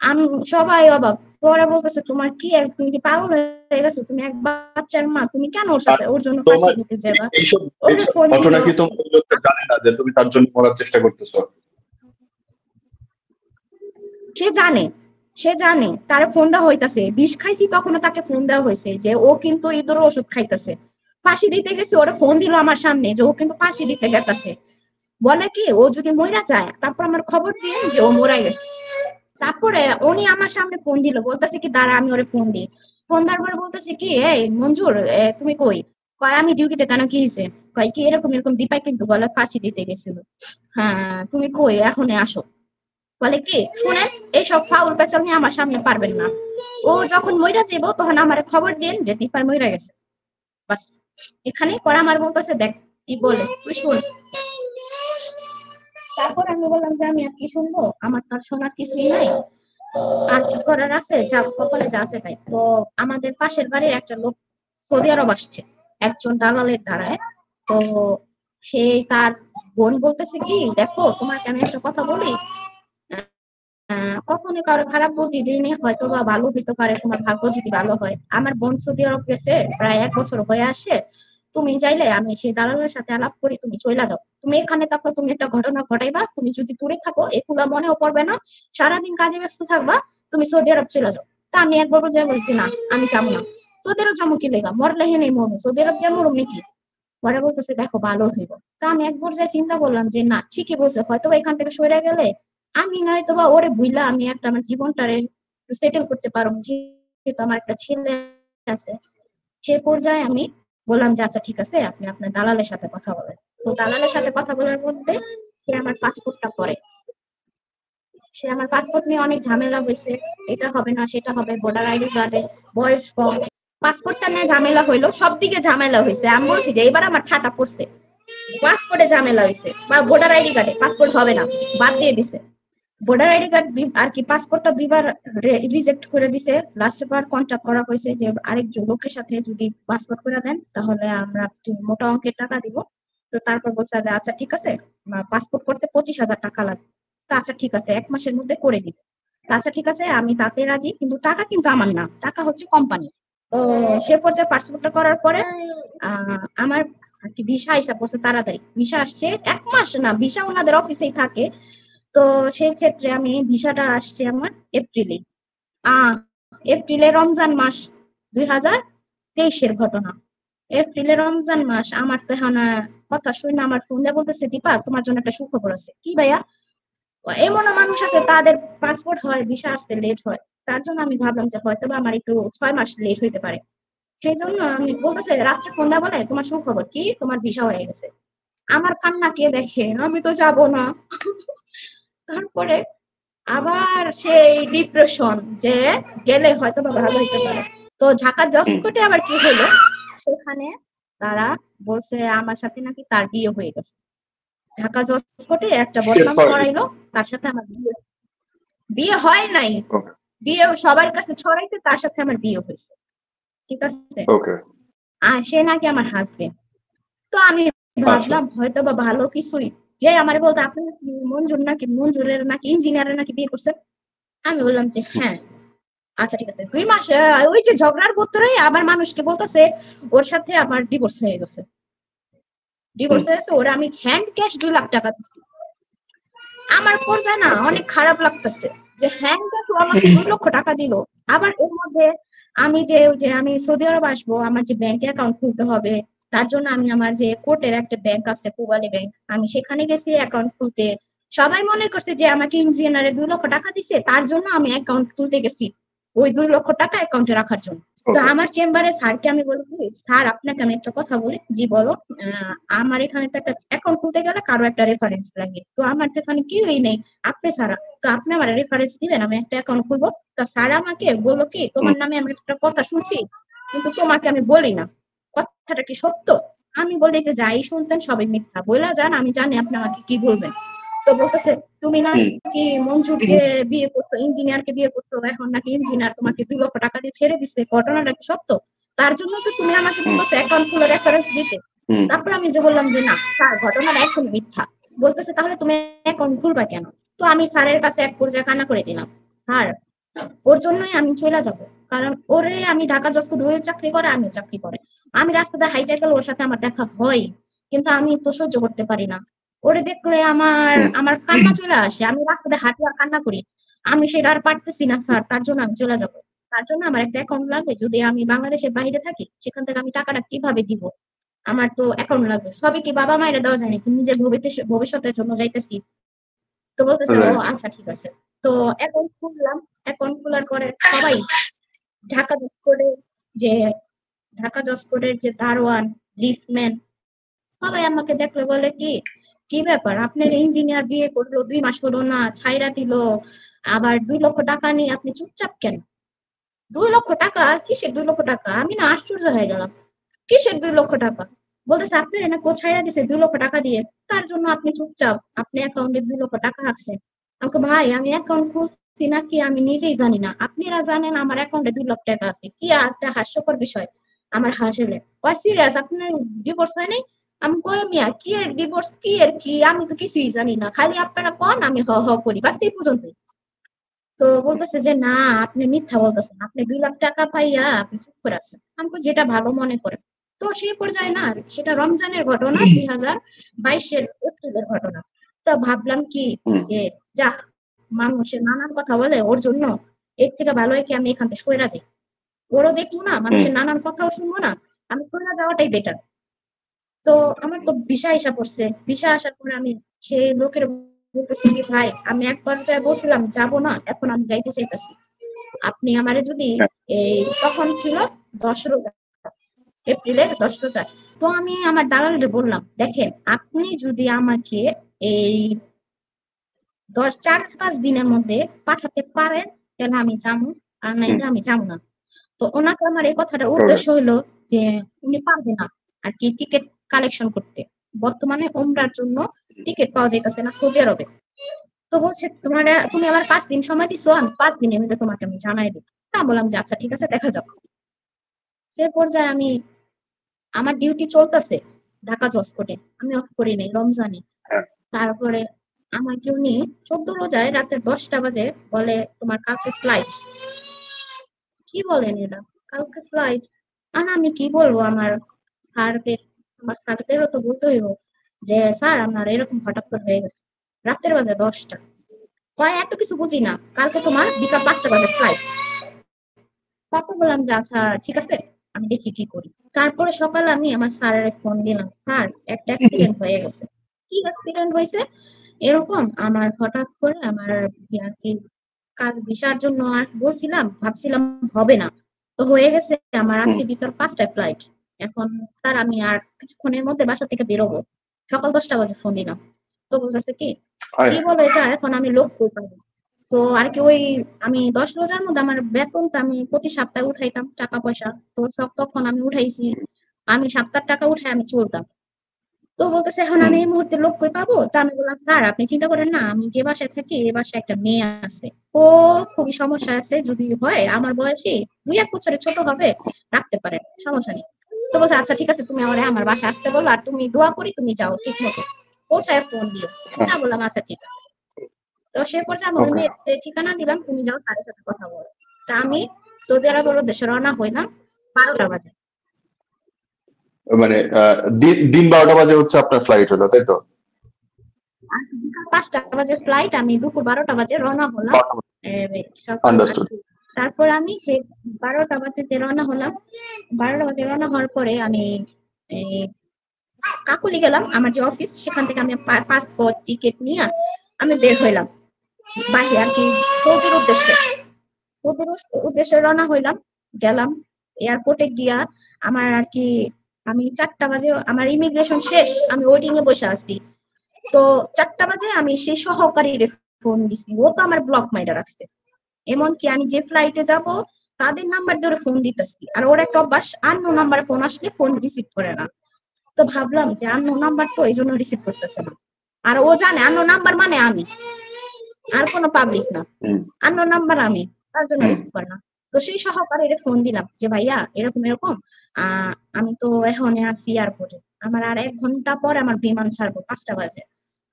Speaker 2: আমি সবাই অবাক। পরে বলতেছে তোমার কি তুমি কি পাগল হয়ে গেছো, তুমি এক বাচ্চার মা, তুমি কেন ওর
Speaker 1: আর
Speaker 2: সাথে ওর জন্য ফাঁসি
Speaker 1: তোমার
Speaker 2: দিতে যাবা?
Speaker 1: এইসব
Speaker 2: ওরে
Speaker 1: এইসব
Speaker 2: ফোন দিল।
Speaker 1: ঘটনা কি তোমার ওই লোকটা জানে না যে তুমি তার জন্য মরার চেষ্টা করতেছো?
Speaker 2: সে জানে, সে জানে তার ফোন দেওয়া হইতাছে, বিষ খাইছি তখনও তাকে ফোন দেওয়া হয়েছে যে ও কিন্তু ইঁদুর ওষুধ খাইতেছে, ফাঁসি দিতে গেছে, ওরা ফোন দিল আমার সামনে যে ও কিন্তু ফাঁসি দিতে গেছে। বলে কি ও যদি মইরা যায় তারপর আমার খবর দিয়ে যে ও মরাই গেছে। তারপরে উনি আমার সামনে ফোন দিল, বলতেছে কি দাঁড়া আমি ওরে ফোন দিই। ফোন দেওয়ার পরে বলতেছে কি এই মঞ্জুর, তুমি কই? কয় আমি ডিউটিতে, কেন কি হয়েছে? কয় কি এরকম এরকম দীপাই কিন্তু গলায় ফাঁসি দিতে গেছিল। হ্যাঁ তুমি কই, এখনই আসো। বলে কি শুনেন, এইসব ফাউল পেঁচাল নিয়ে আমার সামনে পারবেন না। ও যখন মইরা যাবো তখন আমার খবর দিন যে দীপার মইরা গেছে, বাস। এখানে পরে আমার বলতেছে দেখ কি বলে, তুই শুন। তারপর আমি বললাম যে আমি আর কি শুনবো, আমার তো আর শোনার কিছুই নাই, আর কি করার আছে, যা কপালে যা আছে তাই। তো আমাদের পাশের বাড়ির একটা লোক সৌদি আরব আসছে একজন দালালের দ্বারায়। তো সে তার বোন বলতেছে কি দেখো তোমাকে আমি একটা কথা বলি, কখনো কারো খারাপ বুদ্ধি দিনে হয়তো বা ভালো হইতে পারে, তোমার ভাগ্য যদি ভালো হয়। আমার বোন সৌদি আরব গেছে প্রায় 1 বছর হয়ে আসে, তুমি চাইলে আমি সেই দালালের সাথে আলাপ করি, তুমি চলে যাও। তুমি এখানে থাকো, তুমি একটা ঘটনা ঘটাইবা, তুমি যদি দূরে থাকো এগুলা মনেও পড়বে না, সারাদিন কাজে ব্যস্ত থাকবা, তুমি সৌদি আরব চলে যাও। তা আমি একবার যে বলছি না আমি যাবো না। সৌদি আরব যাবো কি লেগা, মরলে হে নেই মরবো, সৌদি আরব যাবো নাকি? পরে বলতেছে দেখো ভালো হইব। তা আমি এক পর্যায়ে চিন্তা করলাম যে না ঠিকই বলছে, হয়তো এখান থেকে সরে গেলে আমি নয়তো বা ওরে বুইলা আমি একটা আমার জীবনটারে সেটেল করতে পারবো, যেহেতু আমার একটা ছেলে আছে। সে পর্যায়ে আমি বললাম যে আচ্ছা ঠিক আছে, আপনি আপনার দালালের সাথে কথা বলেন। তো দালালের সাথে কথা বলার মধ্যে সে আমার পাসপোর্টটা করে, সে আমার পাসপোর্ট নিয়ে অনেক ঝামেলা হয়েছে, এটা হবে না সেটা হবে, ভোটার আইডি কার্ডে বয়স কম, পাসপোর্টটা নিয়ে ঝামেলা হইলো, সব দিকে ঝামেলা হয়েছে। আমি বলছি যে এবার আমার ঠাটা পড়ছে, পাসপোর্টে ঝামেলা হয়েছে বা ভোটার আইডি কার্ডে, পাসপোর্ট হবে না, বাদ দিয়ে দিছে। ভোটার আইডি কার্ড আর কি পাসপোর্টটা দুইবার রিজেক্ট করে দিছে। লাস্ট বার কন্ট্যাক্ট করা হয়েছে যে আরেকজন লোকের সাথে যদি পাসপোর্ট করে দেন তাহলে আমরা মোটা অঙ্কের টাকা দিব। তো তারপর বলছে যে আচ্ছা ঠিক আছে, পাসপোর্ট করতে 25,000 টাকা লাগবে। তো আচ্ছা ঠিক আছে 1 মাসের মধ্যে করে দিব। আচ্ছা ঠিক আছে আমি তাতে রাজি, কিন্তু টাকা কিন্তু আমার না, টাকা হচ্ছে কোম্পানি। তো সে পর্যায়ে পাসপোর্টটা করার পরে আমার আর কি ভিসা হিসাব করছে তাড়াতাড়ি, ভিসা আসছে 1 মাস না, ভিসা ওনাদের অফিসেই থাকে। তো সেই ক্ষেত্রে আমি ভিসাটা আসছে আমার এপ্রিলে। আহ এপ্রিলে রমজান মাস 2023-এর ঘটনা। এপ্রিলে রমজান মাস, আমার তো এখন কথা শুনে আমার ফোন দিয়ে বলতেছে, দীপা তোমার জন্য একটা সুখবর আছে। কি ভাইয়া? এমনও মানুষ আছে তাদের পাসপোর্ট হয়, ভিসা আসতে লেট হয়। তার জন্য আমি ভাবলাম যে হয়তো বা আমার একটু 6 মাস লেট হইতে পারে। সেই জন্য আমি বলতেছে, রাত্রে ফোন দিয়ে বলে তোমার সুখবর কি, তোমার ভিসা হয়ে গেছে। আমার কান্না কে দেখে, আমি তো যাব না। তারপরে আবার সেই ডিপ্রেশন, যে গেলে হয়তো বা ভালো হইতে পারে। তো ঢাকা
Speaker 1: হুম।
Speaker 2: জজকোর্টে আবার কি হলো, সেখানে তারা বলছে আমার সাথে নাকি তার বিয়ে হয়ে গেছে। ঢাকা জজকোর্টে একটা
Speaker 1: শিট,
Speaker 2: বদনাম
Speaker 1: সরি।
Speaker 2: ছড়াইলো, তার সাথে আমার বিয়ে, বিয়ে হয় নাই।
Speaker 1: ওকে।
Speaker 2: বিয়ে সবার কাছে ছড়াইতে, তার সাথে আমার বিয়ে হয়েছে। ঠিক আছে।
Speaker 1: ওকে।
Speaker 2: আর সে নাকি আমার হাজবেন্ড। তো আমি
Speaker 1: আচ্ছা।
Speaker 2: ভাবলাম হয়তো বা ভালো কিছুই। যে আমার বলতে, আপনি নাকি মঞ্জুরের নাকি ইঞ্জিনিয়ারের নাকি বিয়ে করছেন। আমি বললাম যে
Speaker 1: হুম।
Speaker 2: হ্যাঁ। আচ্ছা ঠিক আছে, 2 মাস ওই যে ঝগড়ার ভিতরেই আমার মানুষকে বলতেছে ওর সাথে আমার ডিভোর্স হয়ে গেছে।
Speaker 1: হুম।
Speaker 2: ডিভোর্স হয়ে গেছে, ওরা আমি হ্যান্ড ক্যাশ 2 লাখ টাকা দিচ্ছি। আমার পর্যায়ে না
Speaker 1: আচ্ছা।
Speaker 2: অনেক খারাপ লাগতেছে যে হ্যান্ড ক্যাশ ও আমাকে 2 লক্ষ টাকা দিল। আবার এর মধ্যে আমি যে ওই যে আমি সৌদি আরব আসবো, আমার যে ব্যাংকে অ্যাকাউন্ট খুলতে হবে, তার জন্য আমি আমার যে কোর্টের একটা ব্যাংক আছে, পূবালী ব্যাংক, আমি সেখানে গেছি অ্যাকাউন্ট খুলতে। সবাই মনে করছে যে আমাকে ইঞ্জিনিয়ারে 2 লক্ষ টাকা দিছে, তার জন্য আমি অ্যাকাউন্ট খুলতে গেছি ওই 2 লক্ষ টাকা অ্যাকাউন্টে রাখার জন্য। তো
Speaker 1: ওকে।
Speaker 2: আমার চেম্বারে স্যারকে আমি বলি, কি স্যার আপনাকে আমি একটা কথা বলি। জি বলো। আমার এখানে তো একটা অ্যাকাউন্ট খুলতে গেলে কারো একটা রেফারেন্স লাগে, তো আমার তো এখানে কেউই নেই, আপনি ছাড়া। তো আপনি আমার রেফারেন্স দিবেন, আমি একটা অ্যাকাউন্ট খুলবো। তো স্যার আমাকে বললো, কি
Speaker 1: হুম।
Speaker 2: তোমার নামে আমি একটা কথা শুনছি, কিন্তু তোমাকে আমি বলি না, কথাটা কি সত্য? আমি বলি যে যাই শুনছেন সবই মিথ্যা, বইলা যান, আমি জানি আপনি আমাকে কি বলবেন। তো বলতেছে, তুমি
Speaker 1: হুম।
Speaker 2: নাকি মঞ্জুরকে বিয়ে করছো, ইঞ্জিনিয়ারকে বিয়ে করছো, এখন নাকি ইঞ্জিনিয়ার তোমাকে 2 লক্ষ টাকা দিয়ে ছেড়ে দিচ্ছে, ঘটনাটা কি সত্য? তার জন্য তো তুমি আমাকে
Speaker 1: হুম।
Speaker 2: বলতেছো অ্যাকাউন্ট খুলে রেফারেন্স দিতে।
Speaker 1: হুম।
Speaker 2: তারপর আমি যে বললাম যে না স্যার, ঘটনাটা একদম মিথ্যা। বলতেছে তাহলে তুমি অ্যাকাউন্ট খুলবা কেন? তো আমি স্যারের কাছে এক পর্যায়ে কান্না করে দিলাম, স্যার ওর জন্যই আমি চলে যাব। কারণ ওরে আমি ঢাকা জজকোর্ট, ওই চাকরি করে, আমিও চাকরি করে। আমি রাস্তাতে হাইটে গেলে ওর সাথে আমার দেখা হয়, কিন্তু আমি তো সহ্য করতে পারি না। ওরে দেখলে আমার
Speaker 1: হুম।
Speaker 2: আমার কান্না চলে আসে, আমি রাস্তাতে হাঁটি আর কান্না করি। আমি সেটা আর পারতেছি না স্যার, তার জন্য আমি চলে যাব। তার জন্য আমার একটা অ্যাকাউন্ট লাগবে, যদি আমি বাংলাদেশের বাইরে থাকি সেখান থেকে আমি টাকাটা কিভাবে দিব? আমার তো অ্যাকাউন্ট লাগবে। সবই কি বাবা মায়েরা দেওয়া যায় নাকি, নিজের ভবিষ্যতের জন্য যাইতেছি। তো বলতেছে ও
Speaker 1: রাইট।
Speaker 2: আচ্ছা ঠিক আছে। তো অ্যাকাউন্ট খুললাম। অ্যাকাউন্ট খোলার পরে সবাই, ঢাকা জজকোর্টের যে ঢাকা জজকোর্টের যে দারোয়ান, লিফটম্যান, সবাই আমাকে দেখলে বলে, কি কি ব্যাপার, আপনার ইঞ্জিনিয়ার বিয়ে করলো 2 মাস হলো না, ছাইরা দিল, আবার 2 লক্ষ টাকা নিয়ে আপনি চুপচাপ কেন? 2 লক্ষ টাকা? কিসের 2 লক্ষ টাকা? আমি না আশ্চর্য হয়ে গেলাম। কিসের 2 লক্ষ টাকা? বলতেছে আপনার না কোথায় দিছে 2 লক্ষ টাকা দিয়ে, তার জন্য আপনি চুপচাপ, আপনি অ্যাকাউন্টে 2 লক্ষ টাকা রাখছেন। আমাকে ভাই, আমি অ্যাকাউন্ট খুলছি নাকি আমি নিজেই জানি না, আপনারা জানেন আমার অ্যাকাউন্টে 2 লক্ষ টাকা আছে, কি একটা হাস্যকর বিষয়। আমার হাসিলে কয় সিরিয়াস, আপনার ডিভোর্স হয়নি? আমি কই মিয়া, কি এর ডিভোর্স, কি এর কি, আমি তো কিছুই জানি না, খালি আপনারা কোন আমি হ হ করি, বাস এই পর্যন্ত। তো বলতেছে যে না, আপনি মিথ্যা বলতেছেন, আপনি 2 লাখ টাকা পাইয়া আপনি চুপ করে আছেন। আমাকে যেটা ভালো মনে করেন। তো সেই পর্যায়ে না, সেটা রমজানের ঘটনা, 2022-এর এপ্রিলের ঘটনা। তো ভাবলাম কি
Speaker 1: হুম।
Speaker 2: যে যাহ, মানুষের নানান কথা বলে, ওর জন্য এর থেকে ভালো হয় কি আমি এখান থেকে সইরা যাই। ওরও দেখবো না,
Speaker 1: হুম।
Speaker 2: মানুষের নানান কথাও শুনবো না, আমি সইরা যাওয়াটাই বেটার। তো আমার তো ভিসা এসে পড়ছে। ভিসা আসার পরে আমি সেই লোকের বলতেছি, কি ভাই আমি এক পর্যায়ে বলছিলাম যাবো না, এখন আমি যাইতে চাইতেছি। আপনি আমারে যদি
Speaker 1: হ্যাঁ।
Speaker 2: এই তখন ছিল 10 রোজা, এপ্রিলের 10 রোজা। তো আমি আমার দালালরে বললাম, দেখেন আপনি যদি আমাকে এই 4-5 দিনের মধ্যে পাঠাতে পারেন, তাহলে আমি যাবো, আর
Speaker 1: হুম।
Speaker 2: নাইলে আমি যাবো না। তো ওনাকে আমার এই কথাটার
Speaker 1: ওকে।
Speaker 2: উদ্দেশ্য হলো যে উনি পারবে না আর কি টিকিট কালেকশন করতে। বর্তমানে ওমরার জন্য টিকিট পাওয়া যাইতেছে না সৌদি আরবে। তো বলছে তুমি আমার 5 দিন সময় দিছো, আমি 5 দিনের মধ্যে তোমাকে আমি জানাই দিই। তা বললাম যে আচ্ছা ঠিক আছে, দেখা যাক। সে পর্যায়ে আমি, আমার ডিউটি চলতেছে ঢাকা জজকোর্টে, আমি অফ করি নাই রমজানে।
Speaker 1: হ্যাঁ।
Speaker 2: তারপরে আমাকে উনি 14 রোজায় রাতের 10টা বাজে বলে, তোমার কালকে ফ্লাইট। কি বলেন এরা, কালকে ফ্লাইট? আর আমি কি বলবো স্যারদের আমার স্যারদেরও তো বলতে হইব যে স্যার আমার এরকম হঠাৎ করে হয়ে গেছে, রাতের বাজে 10টা। কয় এত কিছু বুঝি না, কালকে তোমার বিকাল 5টা বাজে ফ্লাইট। তারপর বললাম যে আচ্ছা ঠিক আছে, আমি দেখি কি করি। তারপরে সকালে আমি আমার স্যারের ফোন দিলাম, স্যার একটা অ্যাক্সিডেন্ট হয়ে গেছে। কি অ্যাক্সিডেন্ট হয়েছে? এরকম আমার হঠাৎ করে আমার আর কি কাজ ভিসার জন্য আর বলছিলাম, ভাবছিলাম হবে না, তো হয়ে গেছে। আমার
Speaker 1: হুম,
Speaker 2: আজকে বিকাল 5টায় ফ্লাইট। এখন স্যার আমি আর কিছুক্ষণের মধ্যে বাসা থেকে বেরোবো। সকাল 10টা বাজে ফোন দিলাম। তো বলতেছে কি,
Speaker 1: হায়
Speaker 2: কি
Speaker 1: হায়।
Speaker 2: বলো এটা, এখন আমি লোক কই পাবো? তো আর কি ওই আমি 10 রোজার মধ্যে আমার বেতনটা আমি প্রতি সপ্তাহে উঠাইতাম টাকা পয়সা। তো সব তখন আমি উঠাইছি, আমি 7-8 টাকা উঠাই আমি চলতাম। তো বলতেছে এখন
Speaker 1: হুম,
Speaker 2: আমি এই মুহূর্তে লোক কই পাবো? তা আমি বললাম স্যার আপনি চিন্তা করেন না, আমি যে বাসায় থাকি এই বাসায় একটা মেয়ে আছে, ও খুবই সমস্যা আছে, যদি হয় আমার বয়সী 2-1 বছরের ছোট হবে, রাখতে পারেন, সমস্যা নেই। তো বলছে আচ্ছা ঠিক আছে, তুমি আমার বাসায় আসতে বলো, আর তুমি দোয়া করি তুমি যাও ঠিক মতো, পৌঁছায় ফোন দিও।
Speaker 1: হ্যাঁ,
Speaker 2: তা বললাম আচ্ছা ঠিক আছে। তো সে পর্যায়ে আমি ওই
Speaker 1: ওকে।
Speaker 2: মেয়ের ঠিকানা দিলাম, তুমি যাও স্যারের সাথে কথা বলো। তা আমি সৌদি আরবের উদ্দেশ্যে রওনা হইলাম 12টা বাজে।
Speaker 1: মানে দিন 12টা বাজে হচ্ছে আপনার ফ্লাইট হলো, তাই তো?
Speaker 2: আর বিকাল 5টা বাজে ফ্লাইট, আমি দুপুর 12টা বাজে রওনা হলাম। সকাল আর
Speaker 1: আন্ডারস্টুড।
Speaker 2: কি। তারপর আমি সেই 12টা বাজে রওনা হলাম। 12টা বাজে রওনা হওয়ার পরে আমি এই কাকুলি গেলাম আমার যে অফিস, সেখান থেকে আমি পাসপোর্ট টিকিট নিয়ে আমি বের হইলাম বাহিরে আর কি, সৌদির উদ্দেশ্যে। সৌদির উদ্দেশ্যে রওনা হইলাম, গেলাম এয়ারপোর্টে গিয়া আমার আর কি, আমি 4টা বাজে আমার ইমিগ্রেশন শেষ, আমি ওয়েটিং এ বসে আছি। তো 4টা বাজে আমি সেই সহকারীর ফোন দিছি, ও তো আমার ব্লক মাইরা রাখছে। এমনকি আমি যে ফ্লাইটে যাব তাদের নাম্বার ধরে ফোন দিতেছি, আর ওর একটা অভ্যাস, আননোন নাম্বারে ফোন আসলে ফোন রিসিভ করে না। তো ভাবলাম যে আননোন নাম্বার, তো এই জন্য রিসিভ করতেছে না। আর ও জানে আননোন নাম্বার মানে আমি, আর কোনো পাবলিক না,
Speaker 1: হুম,
Speaker 2: আননোন নাম্বার আমি, তার জন্য
Speaker 1: হুম,
Speaker 2: রিসিভ করে না। তো সেই সহকারীরে ফোন দিলাম যে ভাইয়া এরকম এরকম, আমি তো এখন আছি এয়ারপোর্টে, আমার আর 1 ঘন্টা পরে আমার বিমান ছাড়বো 5টা বাজে।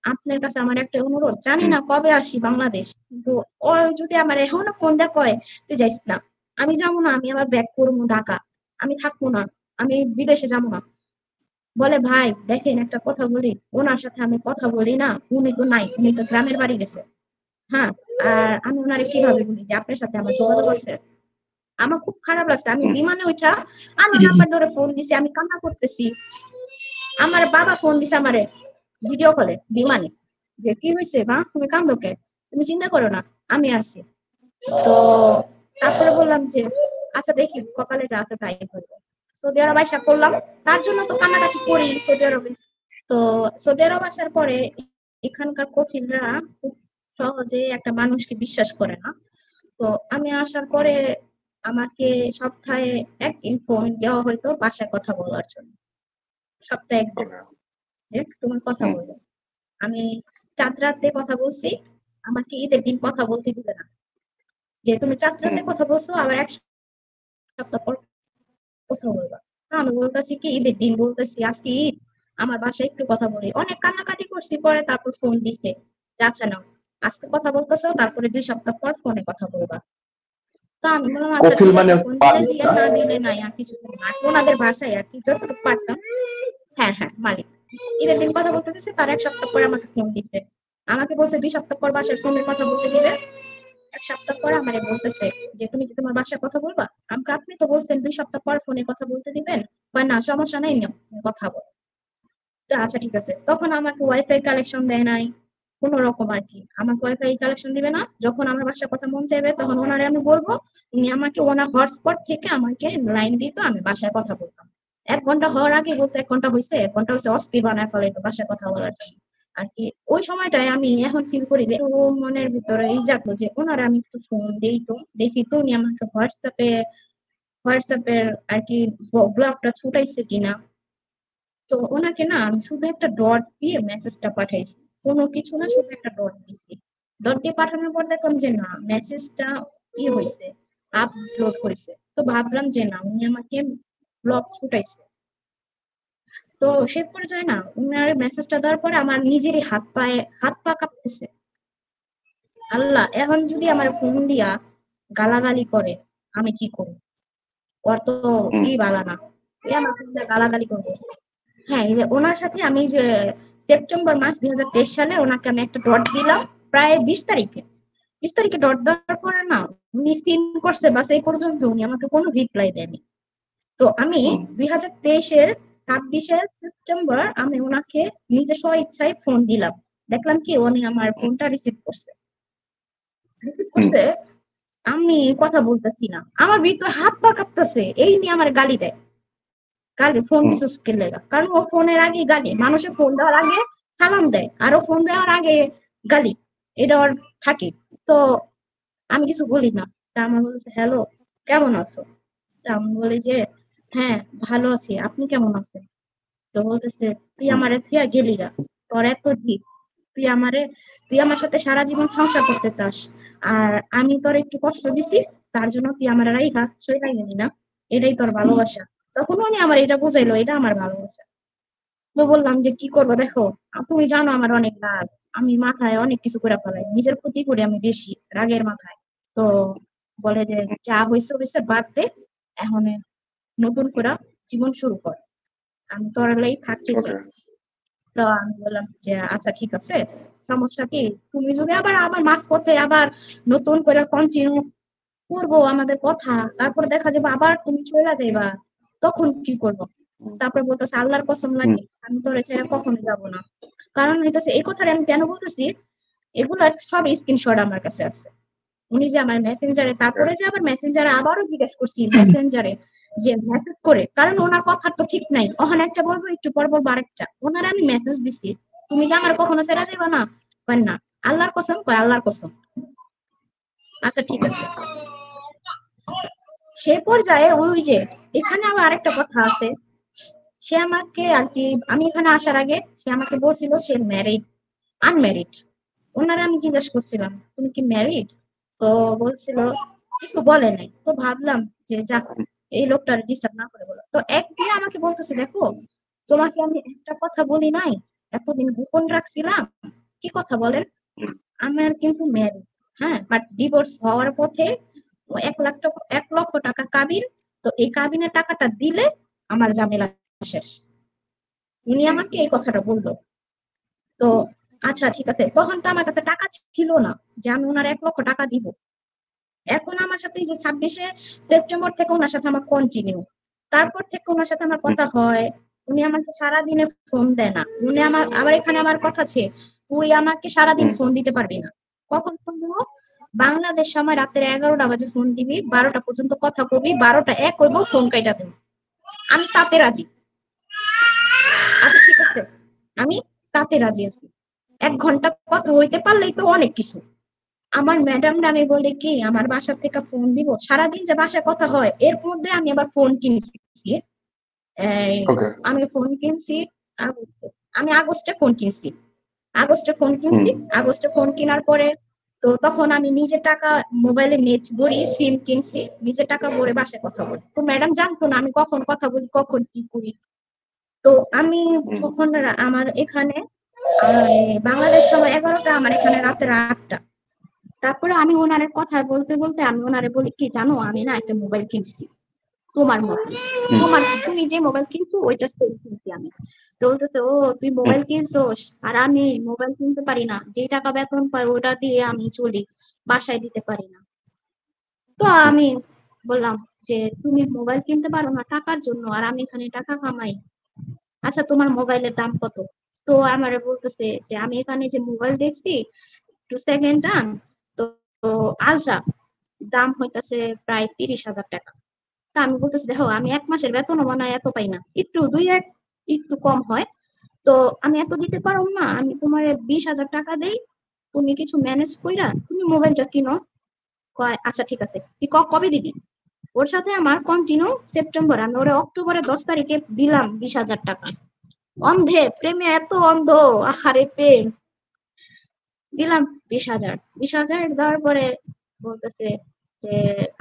Speaker 2: আপনার কাছে আমার একটা অনুরোধ, জানি
Speaker 1: হুম,
Speaker 2: না কবে আসি বাংলাদেশ, কিন্তু ও যদি আমার এখনো ফোন দেয়া কয় তুই যাইস না, আমি যাবো না, আমি আবার ব্যাক করবো ঢাকা, আমি থাকবো না, আমি বিদেশে যাবো না। বলে ভাই দেখেন একটা কথা বলি, ওনার সাথে আমি কথা বলি না, উনি তো নাই, উনি তো গ্রামের বাড়ি গেছে। হ্যাঁ, আর আমি ওনারে কিভাবে বলি যে আপনার সাথে আমার যোগাযোগ আছে? আমার খুব খারাপ লাগছে, আমি
Speaker 1: হুম।
Speaker 2: বিমানে উঠা আমার নাম্বার ধরে ফোন দিছি, আমি কান্না করতেছি। আমার বাবা ফোন দিছে আমারে ভিডিও কলে বিমানে, যে কি হয়েছে মা, তুমি কান্দো কে, তুমি চিন্তা করো না, আমি আছি। তো তারপরে বললাম যে আচ্ছা দেখি কপালে যা আছে তাই করবো। সৌদি আরব আইসা করলাম, তার জন্য তো কান্নাকাটি করি সৌদি আরবে। তো সৌদি আরব আসার পরে এখানকার কফিলরা খুব সহজে একটা মানুষকে বিশ্বাস করে না। তো আমি আসার পরে আমাকে সপ্তাহে একদিন ফোন দেওয়া হয়তো বাসায় কথা বলার জন্য, সপ্তাহে একদিন,
Speaker 1: ওকে।
Speaker 2: যে তুমি কথা
Speaker 1: হুম,
Speaker 2: বলবে। আমি চাঁদ রাতে কথা বলছি, আমাকে ঈদের দিন কথা বলতে দিবে না, যে তুমি চাঁদ
Speaker 1: হুম,
Speaker 2: রাতে কথা বলছো আবার 1 সপ্তাহ পর কথা বলবা। না আমি বলতেছি কি ঈদের দিন, বলতেছি আজকে ঈদ, আমার বাসায় একটু কথা বলি, অনেক কান্নাকাটি করছি, পরে তারপর ফোন দিছে যে আচ্ছা নাও, আজকে কথা বলতেছো, তারপরে 2 সপ্তাহ পর ফোনে কথা বলবা। তো আমি বললাম আচ্ছা
Speaker 1: কফিল
Speaker 2: ঠিক
Speaker 1: মানে
Speaker 2: আছে,
Speaker 1: হচ্ছে
Speaker 2: ফোন দিলে
Speaker 1: মালিক
Speaker 2: দিয়ে,
Speaker 1: না?
Speaker 2: না দিলে নাই, আর কিছু না, আর কি ওনাদের ভাষায় আর কি যতটুকু পারতাম। হ্যাঁ হ্যাঁ মালিক। ঈদের দিন কথা বলতে দিছে, তার 1 সপ্তাহ পরে আমাকে ফোন দিছে। আমাকে বলছে 2 সপ্তাহ পর বাসায় ফোনে কথা বলতে দিবে। 1 সপ্তাহ পরে আমারে বলতেছে যে তুমি কি তোমার বাসায় কথা বলবা? আমাকে আপনি তো বলছেন 2 সপ্তাহ পর ফোনে কথা বলতে দিবেন। কয় না সমস্যা নাই, নিও কথা বল। তো আচ্ছা ঠিক আছে, তখন আমাকে ওয়াইফাই কালেকশন দেয় নাই, কোন রকম আর কি আমাকে ওয়াইফাই কালেকশন দিবে না। যখন আমার বাসায় কথা মন চাইবে তখন ওনারে আমি বলবো, উনি আমাকে ওনার হটস্পট থেকে আমাকে লাইন দিত, আমি বাসায় কথা বলতাম। 1 ঘন্টা হওয়ার আগে বলতো 1 ঘন্টা হয়েছে, 1 ঘন্টা হয়েছে, অস্থির বানায় ফেলে তো বাসায় কথা বলার জন্য আর কি। ওই সময়টায় আমি এখন ফিল করি যে ও মনের ভিতরে এই জাগলো যে ওনারা আমি একটু ফোন দেই তো, দেখি তো উনি আমাকে হোয়াটসঅ্যাপের আর কি ব্লগটা ছুটাইছে কিনা। তো ওনাকে না আমি শুধু একটা ডট দিয়ে মেসেজটা পাঠাইছি, কোনো কিছু না, শুধু একটা ডট দিছি। ডট দিয়ে পাঠানোর পর দেখলাম যে না, মেসেজটা হয়েছে, আপলোড হয়েছে। তো ভাবলাম যে না, উনি আমাকে ব্লগ ছুটাইছে। তো সে পর্যায়ে না উনার মেসেজটা দেওয়ার পরে আমার নিজেরই হাত পা কাঁপতেছে। আল্লাহ, এখন যদি আমার ফোন দিয়া গালাগালি করে আমি কি করব? ওর তো
Speaker 1: হুম,
Speaker 2: বালা না, আমার ফোন দিয়ে গালাগালি করবো। হ্যাঁ, এই যে ওনার সাথে আমি যে সেপ্টেম্বর মাস 2023 সালে ওনাকে আমি একটা ডট দিলাম প্রায় 20 তারিখে। 20 তারিখে ডট দেওয়ার পরে না উনি সিন করছে, বাস এই পর্যন্ত উনি আমাকে কোনো রিপ্লাই দেয়নি। তো আমি 2023-এর 26শে সেপ্টেম্বর আমি ওনাকে নিজের স্ব ইচ্ছায় ফোন দিলাম, দেখলাম কি উনি আমার ফোনটা রিসিভ করছে। আমি কথা বলতেছি না, আমার ভিতর হাত পা কাঁপতেছে, এই নিয়ে আমার গালি দেয়, গালি ফোন দিছিস কে লেগা, কারণ ও ফোনের আগে গালি, মানুষের ফোন দেওয়ার আগে সালাম দেয় আর ও ফোন দেওয়ার আগে গালি, এটা ওর থাকে। তো আমি কিছু বলি না। তা আমার বলছে হ্যালো কেমন আছো, তা আমি বলি যে হ্যাঁ ভালো আছি, আপনি কেমন আছেন? তো বলতেছে তুই আমারে থুইয়া গেলি গা, তোর এত জিদ, তুই আমারে তুই আমার সাথে সারা জীবন সংসার করতে চাস, আর আমি তোর একটু কষ্ট দিছি তার জন্য তুই আমার রাইখা সইরা গেলি না, এটাই তোর ভালোবাসা। তখন উনি আমার এটা বুঝাইলো এটা আমার ভালোবাসা। তো বললাম যে কি করবো, দেখো তুমি জানো আমার অনেক রাগ, আমি মাথায় অনেক কিছু করে ফেলাই, নিজের ক্ষতি করি আমি বেশি রাগের মাথায়। তো বলে যে যা হয়েছে হয়েছে বাদ দে, এখন নতুন করে জীবন শুরু কর, আমি তোর লাই থাকতে চাই। তো আমি বললাম যে আচ্ছা ঠিক আছে, সমস্যা কি, তুমি যদি আবার আমার মাঝপথে আবার নতুন করে কন্টিনিউ করবো আমাদের কথা, তারপরে দেখা যাবে আবার তুমি চলে যাইবা, তখন কি করবো? তারপরে বলতেছে আল্লাহর কসম লাগে আমি তোর ছেড়ে কখনো যাব না। কারণ হইতেছে এই কথাটা আমি কেন বলতেছি, এগুলার সব স্ক্রিনশট আমার কাছে আছে। উনি যে আমার মেসেঞ্জারে, তারপরে যে আবার মেসেঞ্জারে আবারও জিজ্ঞেস করছি মেসেঞ্জারে যে মেসেজ করে, কারণ ওনার কথা তো ঠিক নাই, ওখানে একটা বলবো একটু পর বলবো আরেকটা। ওনার আমি মেসেজ দিছি তুমি কি আমার কখনো ছেড়ে যাবে না, কয় না, আল্লাহর কসম, কয় আল্লাহর কসম। আচ্ছা ঠিক আছে। সে পর্যায়ে ওই যে এখানে আবার আরেকটা কথা আছে, সে আমাকে আর কি, আমি এখানে আসার আগে সে আমাকে বলছিল সে ম্যারিড, আনম্যারিড। ওনারা আমি জিজ্ঞেস করছিলাম তুমি কি ম্যারিড, তো বলছিল কিছু বলে নাই। তো ভাবলাম যে যাক এই লোকটা ডিস্টার্ব না করে বলো। তো একদিন আমাকে বলতেছে দেখো তোমাকে আমি একটা কথা বলি নাই, এতদিন গোপন রাখছিলাম, কি কথা বলেন, আমার কিন্তু ম্যারিড, হ্যাঁ, বাট ডিভোর্স হওয়ার পথে 1 লক্ষ টাকা কাবিন, তো এই কাবিনের টাকাটা দিলে আমার ঝামেলা শেষ। উনি আমাকে এই কথাটা বললো। তো আচ্ছা ঠিক আছে, তখন তো আমার কাছে টাকা ছিল না যে আমি ওনার 1 লক্ষ টাকা দিব। এখন আমার সাথে এই যে 26শে সেপ্টেম্বর থেকে ওনার সাথে আমার কন্টিনিউ, তারপর থেকে ওনার সাথে আমার কথা হয়, উনি আমাকে সারাদিনে ফোন দেয় না, উনি আমার আবার এখানে আমার কথা আছে তুই আমাকে সারাদিন ফোন দিতে পারবি না। কখন ফোন দিব, বাংলাদেশ সময় রাতের 11টা বাজে ফোন দিবি, 12টা পর্যন্ত কথা কবি, 12টা 1 হইব ফোন কাইটা দেব, আমি তাতে রাজি। আচ্ছা ঠিক আছে, আমি তাতে রাজি আছি, 1 ঘন্টা কথা হইতে পারলেই তো অনেক কিছু। আমার ম্যাডামরা আমি বলি কি আমার বাসা থেকে ফোন দিব, সারাদিন যে বাসায় কথা হয় এর মধ্যে আমি আবার ফোন কিনছি। আমি ফোন কিনছি আগস্টে, আমি আগস্টে ফোন কিনছি, আগস্টে ফোন কিনছি, আগস্টে ফোন কেনার পরে তো তখন আমি নিজে টাকা মোবাইলে নেট ভরি, সিম কিনছি, নিজে টাকা ভরে বাসায় কথা বলি। তো ম্যাডাম জানতো না আমি কখন কথা বলি কখন কি করি। তো আমি তখন আমার এখানে বাংলাদেশ সময় 11টা, আমার এখানে রাতের 8টা। তারপরে আমি ওনারে কথা বলতে বলতে আমি ওনারে বলি কি জানো আমি না একটা মোবাইল কিনছি তোমার মতো, তোমার তুমি যে মোবাইল কিনছো ওইটা সেল কিনছি আমি। তো বলতেছে ও তুই মোবাইল কিনছোস, আর আমি মোবাইল কিনতে পারি না, যে টাকা বেতন পাই ওটা দিয়ে আমি চলি, বাসায় দিতে পারি না। তো আমি বললাম যে তুমি মোবাইল কিনতে পারো না টাকার জন্য, আর আমি এখানে টাকা কামাই, আচ্ছা তোমার মোবাইলের দাম কত? তো আমারে বলতেছে যে আমি এখানে যে মোবাইল দেখছি একটু সেকেন্ড হ্যান্ড, তো আলট্রা, দাম হইতাছে প্রায় 30,000 টাকা। তা আমি বলতেছি দেখো আমি 1 মাসের বেতনও মনে হয় এত পাই না, একটু 2-1 একটু কম হয়, তো আমি এত দিতে পারো না, আমি তোমার 20,000 টাকা দেই, তুমি কিছু ম্যানেজ কইরা তুমি মোবাইলটা কিনো। কয় আচ্ছা ঠিক আছে, তুই কবে দিবি? ওর সাথে আমার কন্টিনিউ সেপ্টেম্বর, আমি ওরে অক্টোবরের 10 তারিখে দিলাম 20,000 টাকা। অন্ধে প্রেমে এত অন্ধ, আহারে প্রেম, দিলাম 20,000, 20,000 দেওয়ার পরে বলতেছে যে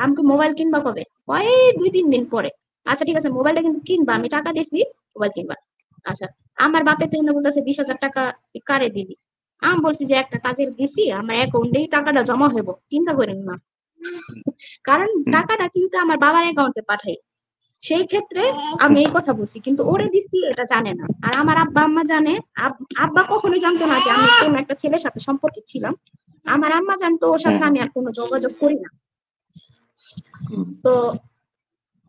Speaker 2: আমাকে মোবাইল কিনবা কবে, ওই 2-3 দিন পরে। আচ্ছা ঠিক আছে মোবাইলটা কিন্তু কিনবা, আমি টাকা দিছি, মোবাইল কিনবা। আচ্ছা, আমার বাপের থেকে বলতেছে 20,000 টাকা কারে দিবি, আমি বলছি যে একটা কাজের দিছি আমার অ্যাকাউন্টেই টাকাটা জমা হইব, চিন্তা করেন না, কারণ টাকাটা কিন্তু আমার বাবার অ্যাকাউন্টে পাঠাই। সেই ক্ষেত্রে আমি এই কথা বলছি, কিন্তু ওরে দিচ্ছি এটা জানে না, আর আমার আব্বা আম্মা জানে। আব্বা কখনোই জানতো না যে আমি কোন একটা ছেলের সাথে সম্পর্কে ছিলাম, আমার আম্মা জানতো ওর সাথে আমি আর কোনো যোগাযোগ করি না। তো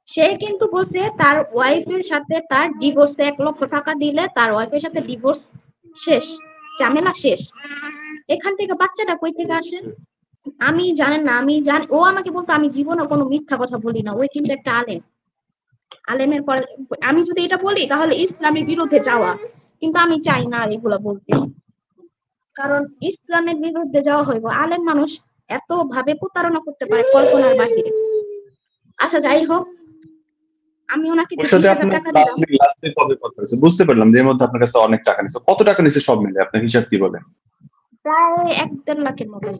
Speaker 2: সে কিন্তু বলছে তার ওয়াইফের সাথে তার ডিভোর্সে 1 লক্ষ টাকা দিলে তার ওয়াইফের সাথে ডিভোর্স শেষ, ঝামেলা শেষ। এখান থেকে বাচ্চাটা কই থেকে আসে আমি জানেন না, আমি জানি ও আমাকে বলতো আমি জীবনে কোনো মিথ্যা কথা বলি না। ওই কিন্তু একটা আলেম, আলেমের পর আমি যদি এটা বলি তাহলে ইসলামের বিরুদ্ধে যাওয়া, কিন্তু আমি চাই না আর এগুলা বলতে, কারণ ইসলামের বিরুদ্ধে যাওয়া হইব। আলেম মানুষ এত ভাবে প্রতারণা করতে পারে কল্পনার বাহিরে। আচ্ছা যাই হোক, আমি ওনাকে যে 20,000 টাকা দিলাম,
Speaker 1: লাস্টে কবে কথা হয়েছে বুঝতে পারলাম যে এর মধ্যে আপনার কাছে অনেক টাকা নিছে। কত টাকা নিছে সব মিলে আপনার হিসাব কি বলেন?
Speaker 2: প্রায় 1-1.5 লাখের মতো।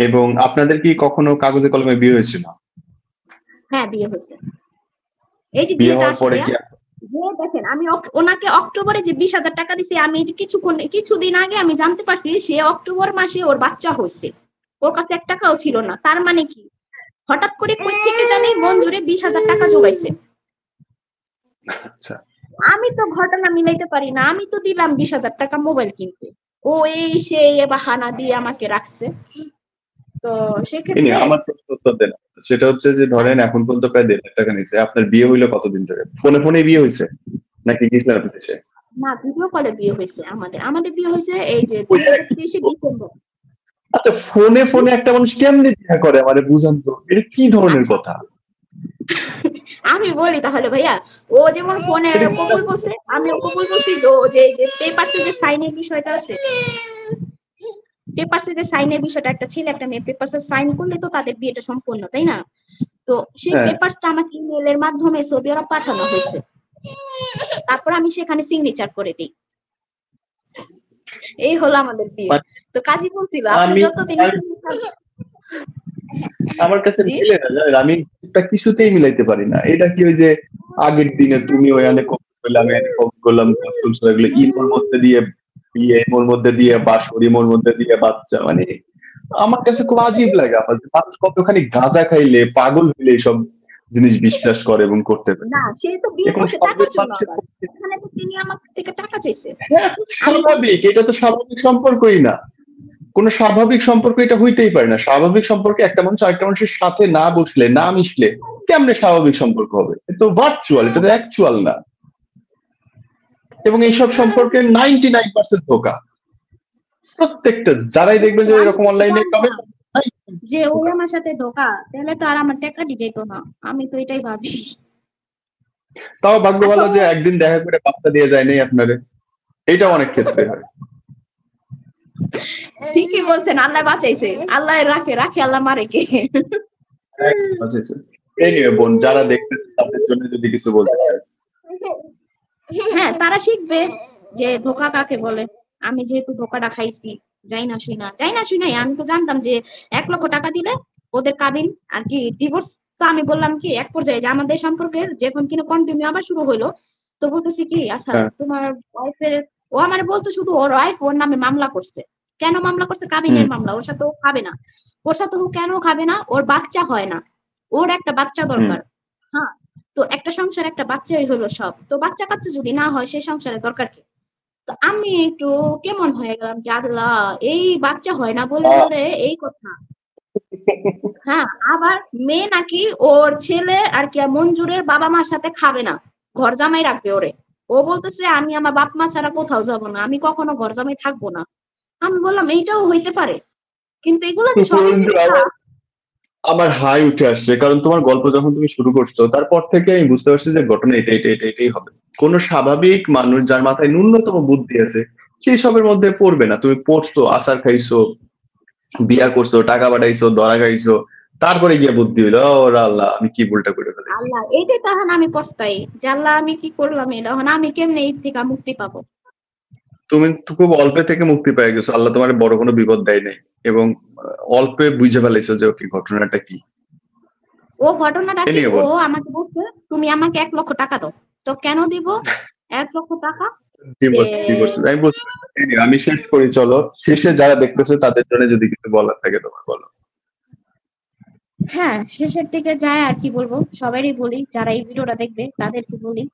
Speaker 1: এবং আপনাদের কি কখনো কাগজে কলমে বিয়ে হয়েছিল?
Speaker 2: হ্যাঁ বিয়ে হয়েছে। এই যে
Speaker 1: বিয়ে
Speaker 2: বিয়েটা
Speaker 1: হওয়ার পরে
Speaker 2: আসছে,
Speaker 1: কি
Speaker 2: দেখেন আমি ওনাকে অক্টোবরে যে 20,000 টাকা দিছি, আমি এই যে কিছুদিন আগে আমি জানতে পারছি সে অক্টোবর মাসে ওর বাচ্চা হয়েছে, ওর কাছে 1 টাকাও ছিল না। তার মানে কি হঠাৎ করে কই থেকে জানি মঞ্জুরে 20,000 টাকা জোগাইছে।
Speaker 1: আচ্ছা,
Speaker 2: আমি তো ঘটনা মিলাইতে পারি না, আমি তো দিলাম 20,000 টাকা মোবাইল কিনতে, ও এই সেই বাহানা দিয়ে আমাকে রাখছে। তো সেক্ষেত্রে
Speaker 1: আমার প্রশ্ন উত্তর দেন। সেটা হচ্ছে যে ধরেন এখন পর্যন্ত প্রায় 1.5 লাখ টাকা নিছে। আপনার বিয়ে হইলো কতদিন ধরে? ফোনে ফোনে বিয়ে হয়েছে নাকি গিয়েছিলেন আপনি দেশে?
Speaker 2: না, ভিডিও কলে বিয়ে হয়েছে। আমাদের বিয়ে হয়েছে এই যে 2023 ডিসেম্বর।
Speaker 1: আচ্ছা, ফোনে ফোনে একটা মানুষ কেমনে বিয়ে করে মানে বুঝান তো, এটা কি ধরনের
Speaker 2: আচ্ছা
Speaker 1: কথা?
Speaker 2: আমি বলি তাহলে ভাইয়া, ও যেমন ফোনে
Speaker 1: এটা
Speaker 2: কবুল বলছে, আমি কবুল বলছি যে পেপারসে যে সাইনের বিষয়টা আছে, পেপারসে যে সাইনের বিষয়টা, একটা ছেলে একটা মেয়ে পেপারসে সাইন করলে তো তাদের বিয়েটা সম্পূর্ণ, তাই না? তো সেই
Speaker 1: হ্যাঁ,
Speaker 2: পেপারসটা আমাকে ইমেলের মাধ্যমে সৌদি আরব পাঠানো হয়েছে, তারপর আমি সেখানে সিগনেচার করে দিই। এই হলো আমাদের বিয়ে। তো কাজী বলছিল আপনি
Speaker 1: আমি
Speaker 2: যতদিন
Speaker 1: আমার কাছে মিলে না জানেন, আমি এটা কিছুতেই মিলাইতে পারি না। এটা কি ওই যে আগের দিনে তুমি ওখানে কমেন্ট করলে আমি এখানে কমেন্ট করলাম, এগুলো ইমোর মধ্যে দিয়ে বিয়ে, ইমোর মধ্যে দিয়ে বাসর, ইমোর মধ্যে দিয়ে বাচ্চা, মানে আমার কাছে খুব আজীব লাগে। আমার যে মানুষ কতখানি গাঁজা খাইলে পাগল হইলে এইসব জিনিস বিশ্বাস করে এবং করতে পারে।
Speaker 2: না, সে তো বিয়ে
Speaker 1: এখন
Speaker 2: করছে টাকার
Speaker 1: সবের
Speaker 2: জন্য,
Speaker 1: মানুষের
Speaker 2: আবার এখানে তো তিনি আমার থেকে টাকা চাইছে।
Speaker 1: হ্যাঁ,
Speaker 2: আমি
Speaker 1: স্বাভাবিক, এটা তো স্বাভাবিক সম্পর্কই না। কোন স্বাভাবিক সম্পর্ক এটা হইতেই পারে না। স্বাভাবিক সম্পর্কে একটা মানুষ আরেকটা মানুষের সাথে না বসলে না মিশলে কেমনে স্বাভাবিক সম্পর্ক হবে? এটা তো ভার্চুয়াল, এটা তো অ্যাকচুয়াল না। এবং এইসব সম্পর্কে 99% ধোকা। প্রত্যেকটা যারাই দেখবেন যে এরকম অনলাইনে কমেন্ট,
Speaker 2: যে ওই আমার সাথে ধোকা, তাহলে তো আর আমার টাকাটি যেত না। আমি তো এটাই ভাবি।
Speaker 1: তাও ভাগ্য
Speaker 2: আচ্ছা
Speaker 1: ভালো যে একদিন দেখা করে পাত্তা দিয়ে যায় নাই আপনারে। এটা অনেক ক্ষেত্রে হয়।
Speaker 2: ঠিকই বলছেন, আল্লাহ বাঁচাইছে, আল্লাহ রাখে রাখে, আল্লাহ মারে কে।
Speaker 1: এনিওয়ে বোন, যারা দেখতেছে তাদের জন্য যদি কিছু বলতে চাই।
Speaker 2: হ্যাঁ, তারা শিখবে যে ধোকা কাকে বলে। আমি যেহেতু ধোকাটা খাইছি, যাই না শুই নাই, আমি তো জানতাম যে 1 লক্ষ টাকা দিলে ওদের কাবিন আর কি ডিভোর্স। তো আমি বললাম কি এক পর্যায়ে যে আমাদের সম্পর্কের যখন কিনা কন্টিনিউ আবার শুরু হইলো, তো বলতেছি কি আচ্ছা
Speaker 1: হ্যাঁ,
Speaker 2: তোমার ওয়াইফের, ও আমার বলতো শুধু ওর ওয়াইফ ওর নামে মামলা করছে। কেন মামলা করছে? কাবিনের মামলা। ওর সাথে ও খাবে না। ওর সাথে ও কেন খাবে না? ওর বাচ্চা হয় না, ওর একটা বাচ্চা দরকার। হ্যাঁ, তো একটা সংসার একটা বাচ্চাই হলো সব। তো বাচ্চা কাচ্চা যদি না হয় সেই সংসারে দরকার কি? তো আমি একটু কেমন হয়ে গেলাম যে আল্লাহ, এই বাচ্চা হয় না বলে বলে এই কথা। হ্যাঁ, আবার মেয়ে নাকি ওর ছেলে আর কি মঞ্জুরের বাবা মার সাথে খাবে না, ঘর জামাই রাখবে ওরে। ও বলতেছে আমি আমার বাপ মা ছাড়া কোথাও যাব না, আমি কখনো ঘর জামাই থাকবো না। আমি বললাম এইটাও হইতে পারে, কিন্তু এগুলো যে সবই
Speaker 1: বন্ধু,
Speaker 2: মিথ্যা।
Speaker 1: আমার হাই উঠে আসছে, কারণ তোমার গল্প যখন তুমি শুরু করছো তারপর থেকে আমি বুঝতে পারছি যে ঘটনা এটাই হবে। কোন স্বাভাবিক মানুষ যার মাথায় ন্যূনতম বুদ্ধি আছে সেই সবের মধ্যে পড়বে না। তুমি পড়ছো, আসার খাইছো, বিয়া করছো, টাকা পাঠাইছো, ধরা খাইছো, তারপরে গিয়ে বুদ্ধি হইলো ওরা আল্লাহ আমি কি ভুলটা করে ফেলেছি।
Speaker 2: আল্লাহ, এইটাই তখন আমি পস্তাই যে আল্লাহ আমি কি করলাম, এটা এখন আমি কেমনে এর থেকে মুক্তি পাবো।
Speaker 1: তুমি তো খুব অল্পে থেকে মুক্তি পেয়ে গেছো, আল্লাহ তোমার বড় কোনো বিপদ দেয় নাই। এবং অল্পে বুঝে ফেলেছো যে ওকে ঘটনাটা কি।
Speaker 2: ও ঘটনাটা
Speaker 1: এ
Speaker 2: কি,
Speaker 1: নিয়ে
Speaker 2: ও
Speaker 1: বল।
Speaker 2: আমাকে বলছে তুমি আমাকে 1 লক্ষ টাকা দাও। তো কেন দিব 1 লক্ষ টাকা? যে
Speaker 1: ডিভোর্স ডিভোর্স আমি বুঝতে পারছি। Anyway, আমি শেষ করি চলো। শেষে যারা দেখতেছে তাদের জন্য যদি কিছু বলার থাকে তোমার বলো।
Speaker 2: হ্যাঁ, শেষের দিকে যায় আর কি বলবো, সবারই বলি যারা এই ভিডিওটা দেখবে তাদেরকে বলি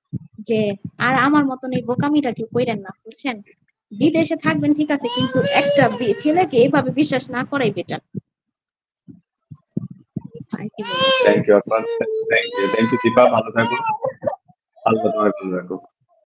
Speaker 2: যে আর আমার মতন এই বোকামিটা কেউ কইরেন না, বুঝছেন? বিদেশে থাকবেন ঠিক আছে, কিন্তু একটা ছেলেকে এভাবে বিশ্বাস না করাই বেটার।
Speaker 1: থ্যাংক ইউ আপা, থ্যাংক ইউ দীপা, ভালো থাকো, আল্লাহ তোমার ভালো রাখো।